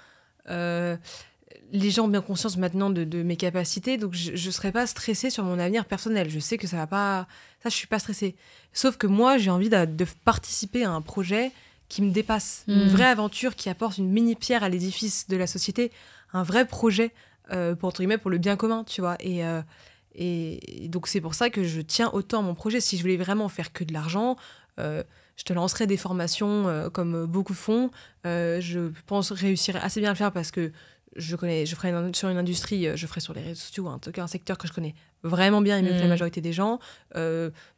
Les gens ont bien conscience maintenant de mes capacités, donc je serais pas stressée sur mon avenir personnel. Je sais que ça va pas... Ça, je suis pas stressée. Sauf que moi, j'ai envie de participer à un projet qui me dépasse, une vraie aventure qui apporte une mini-pierre à l'édifice de la société, un vrai projet pour, entre guillemets, pour le bien commun, tu vois. Et donc c'est pour ça que je tiens autant à mon projet. Si je voulais vraiment faire que de l'argent, je te lancerais des formations comme beaucoup font. Je pense réussir assez bien à le faire parce que je ferai sur une industrie, je ferai sur les réseaux sociaux, en tout cas un secteur que je connais vraiment bien et mieux que la majorité des gens.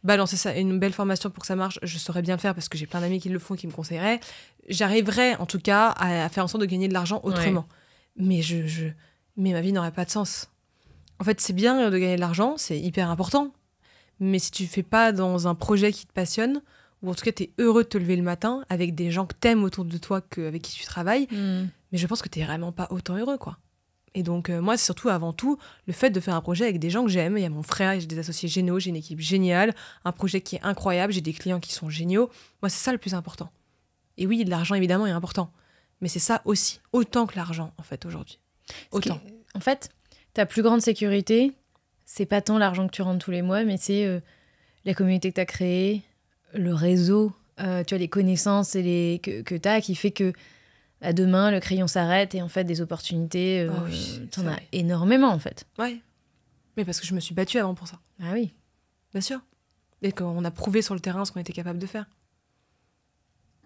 Balancer ça, une belle formation pour que ça marche, je saurais bien le faire parce que j'ai plein d'amis qui le font et qui me conseilleraient. J'arriverais en tout cas à faire en sorte de gagner de l'argent autrement. Ouais. Mais ma vie n'aurait pas de sens. En fait, c'est bien de gagner de l'argent, c'est hyper important. Mais si tu fais pas dans un projet qui te passionne, ou en tout cas, tu es heureux de te lever le matin avec des gens que t'aimes autour de toi, avec qui tu travailles, mais je pense que t'es vraiment pas autant heureux, quoi. Et donc, moi, c'est surtout, avant tout, le fait de faire un projet avec des gens que j'aime. Il y a mon frère, j'ai des associés géniaux, j'ai une équipe géniale, un projet qui est incroyable, j'ai des clients qui sont géniaux. Moi, c'est ça le plus important. Et oui, l'argent, évidemment, est important. Mais c'est ça aussi, autant que l'argent, en fait, aujourd'hui. Autant. En fait, ta plus grande sécurité, c'est pas tant l'argent que tu rentres tous les mois, mais c'est la communauté que tu as créée, le réseau, tu vois, les connaissances que tu as qui fait que à demain, le crayon s'arrête et en fait, des opportunités, t'en as énormément en fait. Ouais, mais parce que je me suis battue avant pour ça. Ah oui. Bien sûr. Et qu'on a prouvé sur le terrain ce qu'on était capable de faire.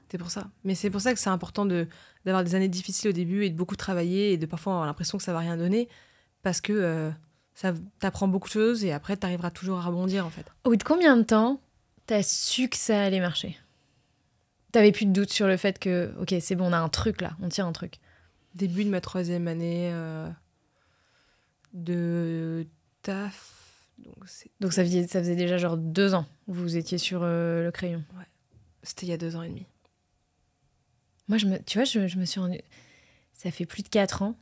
C'est pour ça. Mais c'est pour ça que c'est important d'avoir des années difficiles au début et de beaucoup travailler et de parfois avoir l'impression que ça va rien donner parce que ça t'apprend beaucoup de choses et après, t'arriveras toujours à rebondir en fait. Au bout de combien de temps t'as su que ça allait marcher? T'avais plus de doute sur le fait que, ok, c'est bon, on a un truc là, on tient un truc. Début de ma 3e année de taf. Donc ça faisait déjà genre 2 ans que vous étiez sur le crayon. Ouais, c'était il y a 2 ans et demi. Moi, tu vois, je me suis rendue... Ça fait plus de 4 ans.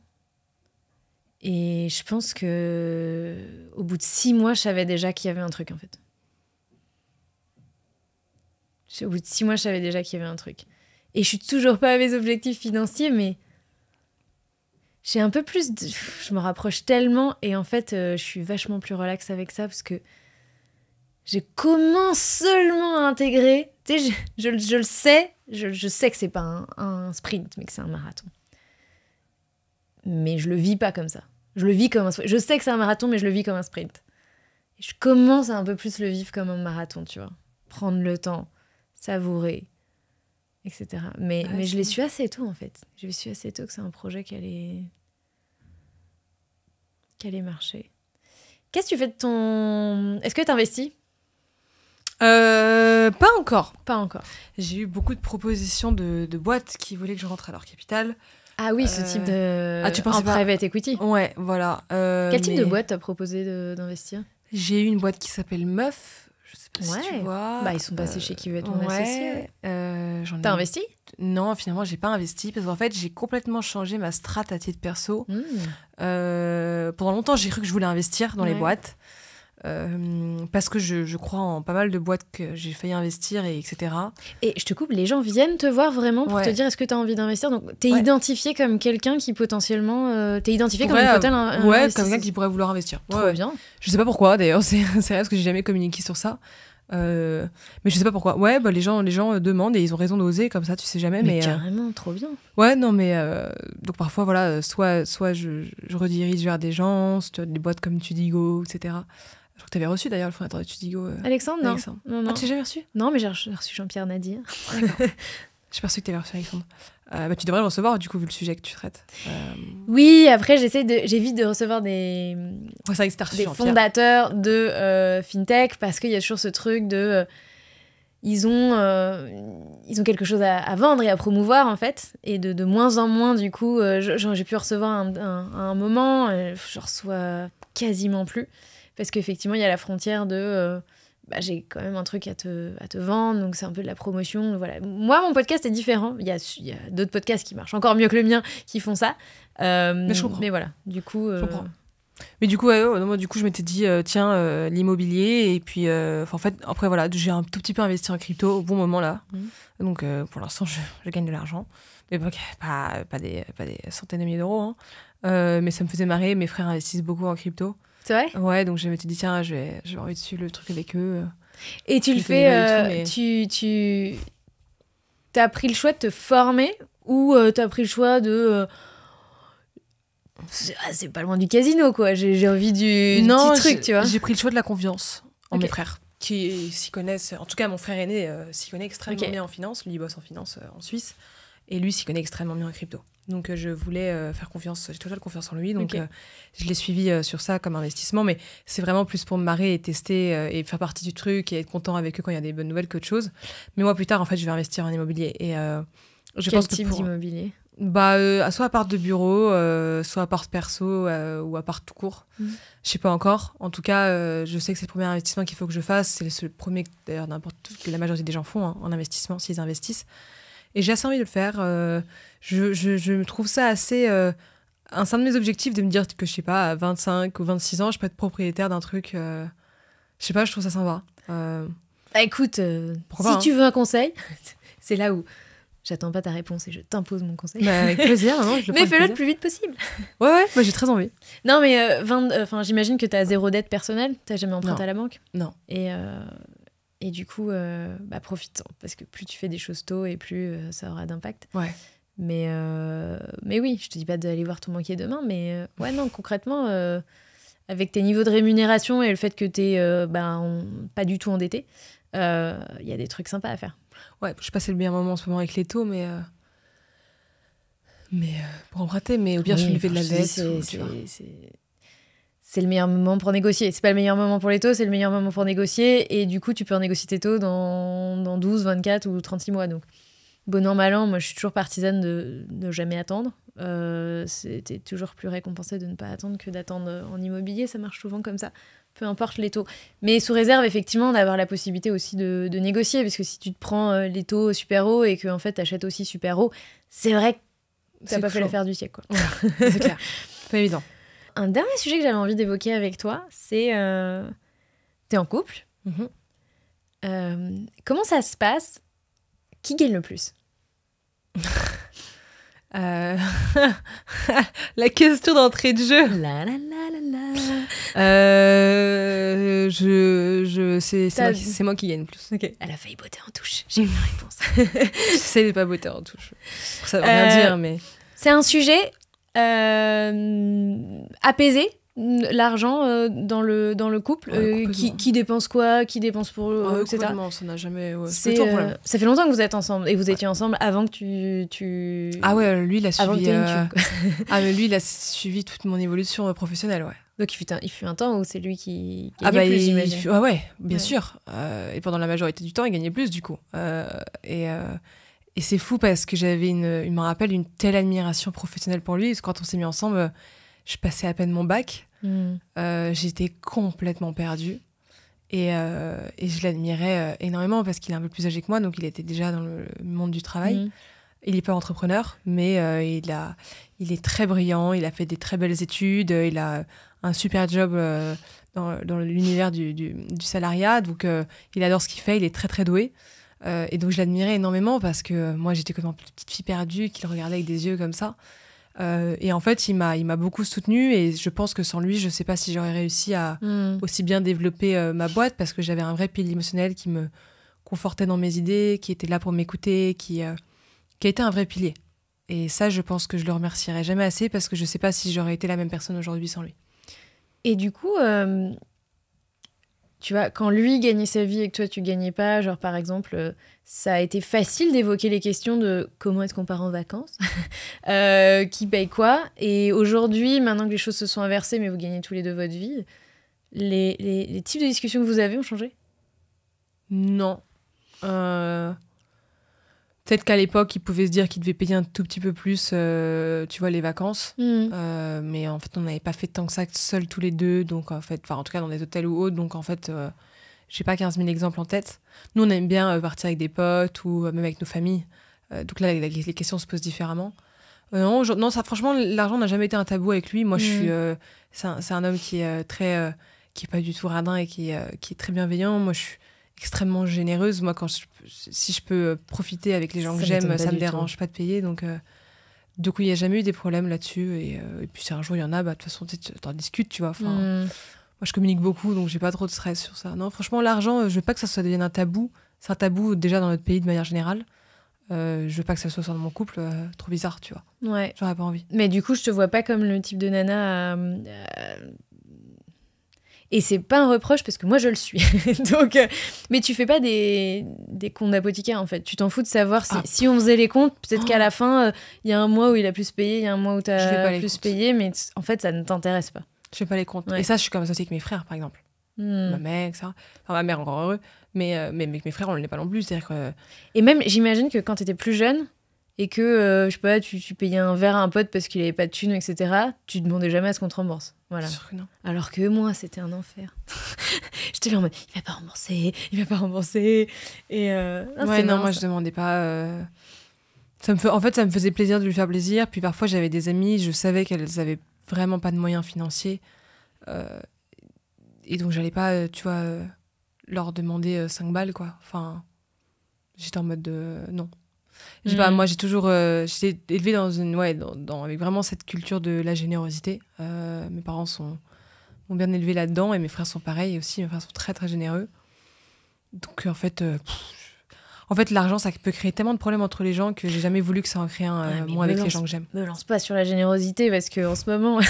Et je pense que au bout de 6 mois, je savais déjà qu'il y avait un truc, en fait. Au bout de 6 mois, je savais déjà qu'il y avait un truc. Et je suis toujours pas à mes objectifs financiers, mais j'ai un peu plus... Je me rapproche tellement, et en fait, je suis vachement plus relax avec ça, parce que je commence seulement à intégrer... Tu sais, je le sais, je sais que c'est pas un sprint, mais que c'est un marathon. Mais je le vis pas comme ça. Je le vis comme un sprint. Je sais que c'est un marathon, mais je le vis comme un sprint. Et je commence à un peu plus le vivre comme un marathon, tu vois. Prendre le temps, savourer, etc. Mais je l'ai su assez tôt, en fait. Je l'ai su assez tôt que c'est un projet qui allait marcher. Qu'est-ce que tu fais de ton... Est-ce que tu investis ? Pas encore. Pas encore. J'ai eu beaucoup de propositions de boîtes qui voulaient que je rentre à leur capital. Ah oui, ce type de... Ah, tu pensais pas... private equity. Ouais, voilà. Quel type de boîte t'as proposé d'investir ? J'ai eu une boîte qui s'appelle Meuf. Je sais pas si tu vois. Bah, ils sont passés chez Qui veut être mon associé. T'as investi ? Non, finalement, j'ai pas investi parce qu'en fait, j'ai complètement changé ma strat à titre perso. Pendant longtemps, j'ai cru que je voulais investir dans les boîtes. Parce que je crois en pas mal de boîtes que j'ai failli investir, etc. Et je te coupe, les gens viennent te voir vraiment pour te dire est-ce que tu as envie d'investir. Donc, t'es identifié comme quelqu'un qui potentiellement... t'es identifié comme un potentiel ouais, comme quelqu'un qui pourrait vouloir investir. Trop bien. Je sais pas pourquoi, d'ailleurs. C'est vrai parce que j'ai jamais communiqué sur ça. Mais je sais pas pourquoi. Ouais, bah, les gens demandent et ils ont raison d'oser, comme ça, tu sais jamais. Mais carrément, trop bien. Ouais, non, mais... donc parfois, voilà, soit je redirige vers des gens, soit des boîtes comme Tudigo, etc. Je crois que tu avais reçu d'ailleurs le fondateur de Tudigo. Alexandre, non. Ah, tu l'as jamais reçu ? Non, mais j'ai reçu Jean-Pierre Nadir. D'accord. J'ai perçu que tu avais reçu Alexandre. Bah, tu devrais le recevoir, du coup, vu le sujet que tu traites. Oui, après, j'évite de recevoir des fondateurs de FinTech, parce qu'il y a toujours ce truc de... ils ont quelque chose à vendre et à promouvoir, en fait. Et de moins en moins, du coup, j'ai pu recevoir à un moment, je reçois quasiment plus. Parce qu'effectivement, il y a la frontière de... j'ai quand même un truc à te vendre, donc c'est un peu de la promotion. Voilà. Moi, mon podcast est différent. Il y a d'autres podcasts qui marchent encore mieux que le mien, qui font ça. Mais je comprends. Mais voilà, du coup... Je comprends. Mais du coup, moi, du coup, je m'étais dit, tiens, l'immobilier. Et puis, en fait, après, voilà, j'ai un tout petit peu investi en crypto au bon moment, là. Donc, pour l'instant, je gagne de l'argent. Mais pas des centaines de milliers d'euros. Hein. Mais ça me faisait marrer. Mes frères investissent beaucoup en crypto. C'est vrai ? Ouais, donc je m'étais dit, tiens, j'ai envie de suivre le truc avec eux. Et tu le fais... Tu as pris le choix de te former ou tu as pris le choix de... c'est pas loin du casino, quoi. J'ai envie du petit truc, tu vois. J'ai pris le choix de la confiance en mes frères, qui s'y connaissent. En tout cas, mon frère aîné s'y connaît extrêmement bien en finance. Lui, il bosse en finance en Suisse. Et lui s'y connaît extrêmement bien en crypto. Donc, je voulais faire confiance. J'ai totale confiance en lui. Donc, je l'ai suivi sur ça comme investissement. Mais c'est vraiment plus pour me marrer et tester et faire partie du truc et être content avec eux quand il y a des bonnes nouvelles qu'autre chose. Mais moi, plus tard, en fait, je vais investir en immobilier. Et quel type d'immobilier ? Soit appart de bureau, soit appart perso ou appart tout court. Je sais pas encore. En tout cas, je sais que c'est le premier investissement qu'il faut que je fasse. C'est le premier, d'ailleurs, que la majorité des gens font en investissement, s'ils investissent. Et j'ai assez envie de le faire. Je trouve ça assez... c'est un de mes objectifs de me dire que, je sais pas, à 25 ou 26 ans, je peux être propriétaire d'un truc... je sais pas, je trouve ça sympa. Écoute, si tu veux un conseil, c'est là où j'attends pas ta réponse et je t'impose mon conseil. Avec plaisir, non, je le mais fais-le le plus vite possible. Ouais, j'ai très envie. Non, mais j'imagine que t'as 0 dette personnelle. T'as jamais emprunté à la banque ? Non. Et du coup, profite-en. Parce que plus tu fais des choses tôt et plus ça aura d'impact. Ouais. Mais oui, je te dis pas d'aller voir ton banquier demain, mais ouais, non, concrètement, avec tes niveaux de rémunération et le fait que t'es pas du tout endetté, il y a des trucs sympas à faire. Ouais, je passais le meilleur moment en ce moment avec les taux, mais pour emprunter, mais au pire, je levais de la dette. C'est le meilleur moment pour négocier. C'est pas le meilleur moment pour les taux, c'est le meilleur moment pour négocier. Et du coup, tu peux renégocier tes taux dans 12, 24 ou 36 mois. Donc, bon an, mal an, moi, je suis toujours partisane de ne jamais attendre. C'était toujours plus récompensé de ne pas attendre que d'attendre en immobilier. Ça marche souvent comme ça, peu importe les taux. Mais sous réserve, effectivement, d'avoir la possibilité aussi de négocier. Parce que si tu te prends les taux super hauts et que en fait, tu achètes aussi super haut, c'est vrai que T'as pas fait l'affaire du siècle, quoi. C'est clair. Pas évident. Un dernier sujet que j'avais envie d'évoquer avec toi, c'est... T'es en couple. Comment ça se passe? Qui gagne le plus? La question d'entrée de jeu. C'est moi qui gagne le plus. Okay. Elle a failli botter en touche. J'ai eu la réponse. J'essaie de pas botter en touche. Ça veut rien dire, mais... C'est un sujet apaisé, l'argent dans le couple. Qui dépense quoi, qui dépense pour etc. Ça n'a jamais... ça fait longtemps que vous êtes ensemble. Et vous étiez ensemble avant que tu... Ah ouais, lui, il a suivi... mais lui, il a suivi toute mon évolution professionnelle, ouais. Donc il fut un temps où c'est lui qui gagnait plus, j'imagine. Bien sûr. Et pendant la majorité du temps, il gagnait plus, du coup. Et c'est fou parce que il me rappelle une telle admiration professionnelle pour lui. Parce que quand on s'est mis ensemble, je passais à peine mon bac. J'étais complètement perdue. Et je l'admirais énormément parce qu'il est un peu plus âgé que moi. Donc il était déjà dans le monde du travail. Il n'est pas entrepreneur, mais il est très brillant. Il a fait des très belles études. Il a un super job dans l'univers du salariat. Donc, il adore ce qu'il fait. Il est très, très doué. Et donc, je l'admirais énormément parce que moi, j'étais comme une petite fille perdue qui le regardait avec des yeux comme ça. Et en fait, il m'a beaucoup soutenue. Et je pense que sans lui, je ne sais pas si j'aurais réussi à aussi bien développer ma boîte parce que j'avais un vrai pilier émotionnel qui me confortait dans mes idées, qui était là pour m'écouter, qui a été un vrai pilier. Et ça, je pense que je le remercierai jamais assez parce que je sais pas si j'aurais été la même personne aujourd'hui sans lui. Et du coup, tu vois, quand lui gagnait sa vie et que toi, tu gagnais pas, genre par exemple, ça a été facile d'évoquer les questions de comment est-ce qu'on part en vacances, qui paye quoi. Et aujourd'hui, maintenant que les choses se sont inversées, mais vous gagnez tous les deux votre vie, les types de discussions que vous avez ont changé? Non. Peut-être qu'à l'époque, il pouvait se dire qu'il devait payer un tout petit peu plus, tu vois, les vacances. Mais en fait, on n'avait pas fait tant que ça seuls tous les deux. Donc, en fait, en tout cas, dans des hôtels ou autres. Donc, en fait, j'ai pas 15 000 exemples en tête. Nous, on aime bien partir avec des potes ou même avec nos familles. Donc là, les questions se posent différemment. Non, ça, franchement, l'argent n'a jamais été un tabou avec lui. Moi, c'est un homme qui est qui est pas du tout radin et qui est très bienveillant. Moi, je suis extrêmement généreuse. Moi, si je peux profiter avec les gens que j'aime, ça me dérange pas de payer. Donc, du coup, il n'y a jamais eu des problèmes là-dessus. Et puis, si un jour il y en a, de toute façon, tu en discutes, tu vois. Moi, je communique beaucoup, donc j'ai pas trop de stress sur ça. Non, franchement, l'argent, je veux pas que ça devienne un tabou. C'est un tabou déjà dans notre pays de manière générale. Je veux pas que ça soit dans mon couple, trop bizarre, tu vois. Ouais. J'aurais pas envie. Mais du coup, je te vois pas comme le type de nana et c'est pas un reproche parce que moi je le suis. Donc, mais tu fais pas des comptes d'apothicaire en fait. Tu t'en fous de savoir si on faisait les comptes, peut-être qu'à la fin, il y a un mois où il a plus payé, il y a un mois où tu as plus payé, mais en fait ça ne t'intéresse pas. Je fais pas les comptes. Ouais. Et ça, je suis comme ça aussi avec mes frères par exemple. Ma mère, ça. Enfin, ma mère encore heureux. Mais avec mes frères, on ne l'est pas non plus. C'est-à-dire que... Et même, j'imagine que quand tu étais plus jeune et que, je sais pas, tu payais un verre à un pote parce qu'il avait pas de thunes, etc., tu demandais jamais à ce qu'on te rembourse. Voilà. Sûr que non. Alors que moi, c'était un enfer. J'étais là en mode, il va pas rembourser. Et moi, je demandais pas. En fait, ça me faisait plaisir de lui faire plaisir. Puis parfois, j'avais des amies, je savais qu'elles avaient vraiment pas de moyens financiers. Et donc, j'allais pas, tu vois, leur demander 5 balles, quoi. Enfin, j'étais en mode de... non. Je sais pas, moi, j'ai toujours... j'étais élevée dans avec vraiment cette culture de la générosité. Mes parents m'ont bien élevée là-dedans et mes frères sont pareils aussi. Mes frères sont très, très généreux. Donc, en fait, l'argent, ça peut créer tellement de problèmes entre les gens que j'ai jamais voulu que ça en crée un, moi, avec les gens que j'aime. Me lance pas sur la générosité parce qu'en ce moment...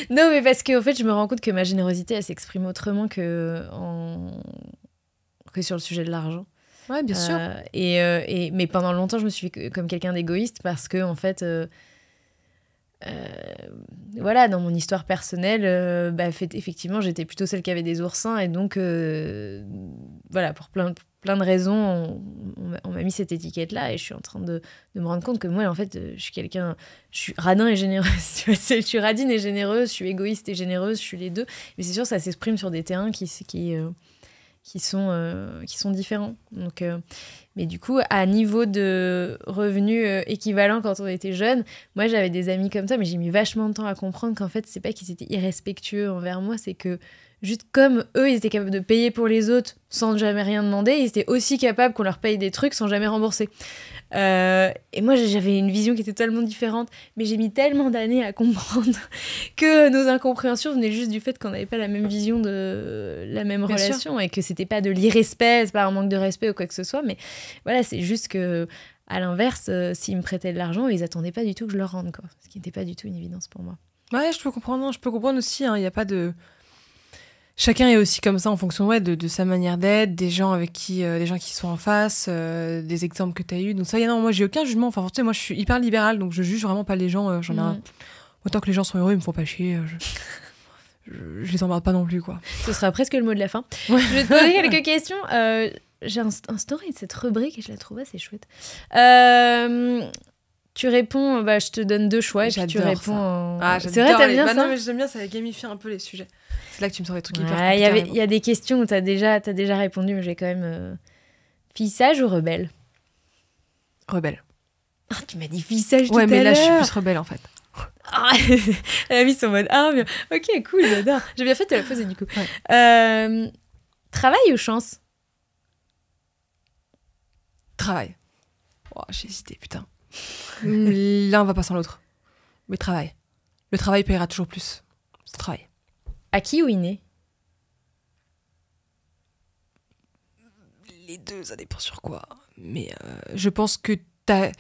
non, mais parce qu'en fait, je me rends compte que ma générosité, elle s'exprime autrement que sur le sujet de l'argent. Ouais, bien sûr. Mais pendant longtemps, je me suis vu comme quelqu'un d'égoïste parce que, en fait, voilà, dans mon histoire personnelle, effectivement, j'étais plutôt celle qui avait des oursins et donc, voilà, pour plein de raisons, on m'a mis cette étiquette-là et je suis en train de me rendre compte que moi, en fait, je suis radin et généreuse. Tu vois, je suis radine et généreuse, je suis égoïste et généreuse, je suis les deux. Mais c'est sûr, ça s'exprime sur des terrains qui qui sont différents. Donc, mais du coup, à niveau de revenus équivalents quand on était jeunes, moi j'avais des amis comme ça, mais j'ai mis vachement de temps à comprendre qu'en fait, c'est pas qu'ils étaient irrespectueux envers moi, c'est que juste comme eux, ils étaient capables de payer pour les autres sans jamais rien demander, ils étaient aussi capables qu'on leur paye des trucs sans jamais rembourser. Et moi, j'avais une vision qui était tellement différente, mais j'ai mis tellement d'années à comprendre que nos incompréhensions venaient juste du fait qu'on n'avait pas la même vision de la même Bien relation et que c'était pas de l'irrespect, c'est pas un manque de respect ou quoi que ce soit, mais voilà, c'est juste que à l'inverse, s'ils me prêtaient de l'argent, ils attendaient pas du tout que je leur rende, quoi, ce qui n'était pas du tout une évidence pour moi. Ouais, je peux comprendre. Non, je peux comprendre aussi. Il y a pas de. Chacun est aussi comme ça en fonction de sa manière d'être, des gens qui sont en face, des exemples que tu as eus. Donc ça, non, moi j'ai aucun jugement. Enfin, tu sais, moi je suis hyper libérale, donc je juge vraiment pas les gens. Autant que les gens sont heureux, ils me font pas chier. Je les emmerde pas non plus, quoi. Ce sera presque le mot de la fin. Ouais. Je vais te poser quelques questions. J'ai instauré cette rubrique et je la trouve assez chouette. Tu réponds, je te donne 2 choix et puis tu réponds. C'est vrai, t'aimes bien ça? Non, mais j'aime bien, ça gamifie un peu les sujets. C'est là que tu me sors des trucs hyper compliqués. compliqués. Il y a des questions où t'as déjà répondu, mais j'ai quand même. Fille sage ou rebelle? Rebelle. Ah, tu m'as dit fille sage tout à l'heure. Ouais, mais là, je suis plus rebelle, en fait. Ah, elle a mis son mode. Ah, bien. Ok, cool, j'adore. J'ai bien fait de te la poser, du coup. Ouais. Travail ou chance? Travail. Oh, j'ai hésité, putain. L'un va pas sans l'autre. Mais travail. Le travail paiera toujours plus. C'est travail. Acquis ou inné? Les deux, ça dépend sur quoi. Mais je pense que t'es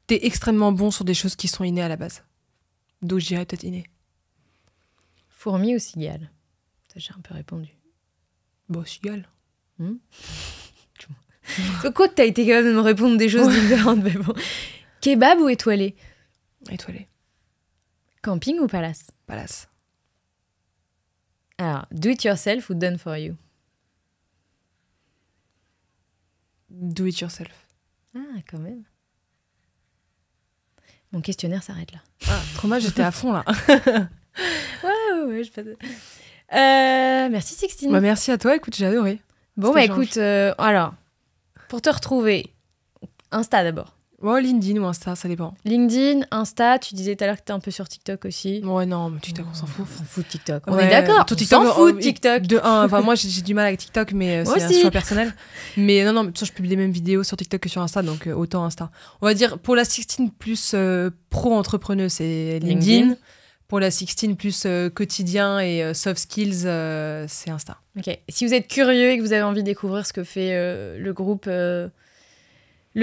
extrêmement bon sur des choses qui sont innées à la base. Donc je dirais peut-être inné. Fourmi ou cigale? Ça, j'ai un peu répondu. Bon, cigale. Quoi que t'as été capable de me répondre des choses différentes, mais bon. Kebab ou étoilé? Étoilé. Camping ou palace? Palace. Alors, do it yourself ou done for you? Do it yourself. Ah, quand même. Mon questionnaire s'arrête là. Ah, trop mal, j'étais à fond là. Ouais, je passe. Merci Sixtine. Merci à toi, écoute, j'ai adoré. Bon, écoute, alors, pour te retrouver, Insta d'abord. Ouais, LinkedIn ou Insta, ça dépend. LinkedIn, Insta, tu disais tout à l'heure que t'es un peu sur TikTok aussi. Ouais, non, mais TikTok, on s'en fout. On s'en fout de TikTok. On est d'accord, on s'en fout de TikTok. Enfin, moi, j'ai du mal avec TikTok, mais c'est un choix personnel. Mais non, mais de toute façon, je publie les mêmes vidéos sur TikTok que sur Insta, donc autant Insta. On va dire, pour la Sixtine plus pro-entrepreneuse, c'est LinkedIn. Pour la Sixtine plus quotidien et soft skills, c'est Insta. Ok. Si vous êtes curieux et que vous avez envie de découvrir ce que fait le groupe Le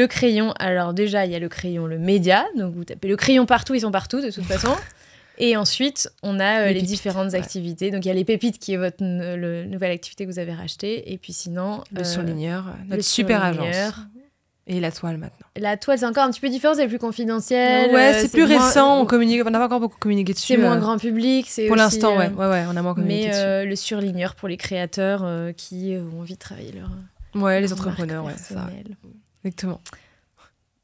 Crayon, alors déjà, il y a Le Crayon, le média. Donc, vous tapez Le Crayon partout, ils sont partout, de toute façon. Et ensuite, on a les différentes activités. Donc, il y a les pépites, qui est votre nouvelle activité que vous avez rachetée. Et puis sinon... Le surligneur, notre super agence. Et la toile, maintenant. La toile, c'est encore un petit peu différent, c'est plus confidentiel. Ouais, c'est plus récent, on n'a pas encore beaucoup communiqué dessus. C'est moins grand public. Pour l'instant, ouais, on a moins communiqué dessus. Mais le surligneur pour les créateurs qui ont envie de travailler leur... Ouais, les entrepreneurs, ouais, ça. Exactement.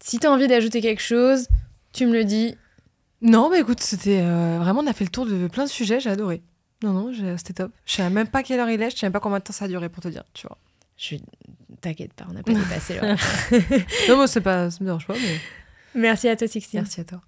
Si t'as envie d'ajouter quelque chose, tu me le dis. Non, mais écoute, c'était vraiment, on a fait le tour de plein de sujets, j'ai adoré. Non, c'était top. Je sais même pas quelle heure il est, je sais même pas combien de temps ça a duré pour te dire, tu vois. T'inquiète pas, on n'a pas dépassé l'heure. Non, moi, ça me dérange pas, mais... Merci à toi, Sixtine. Merci à toi.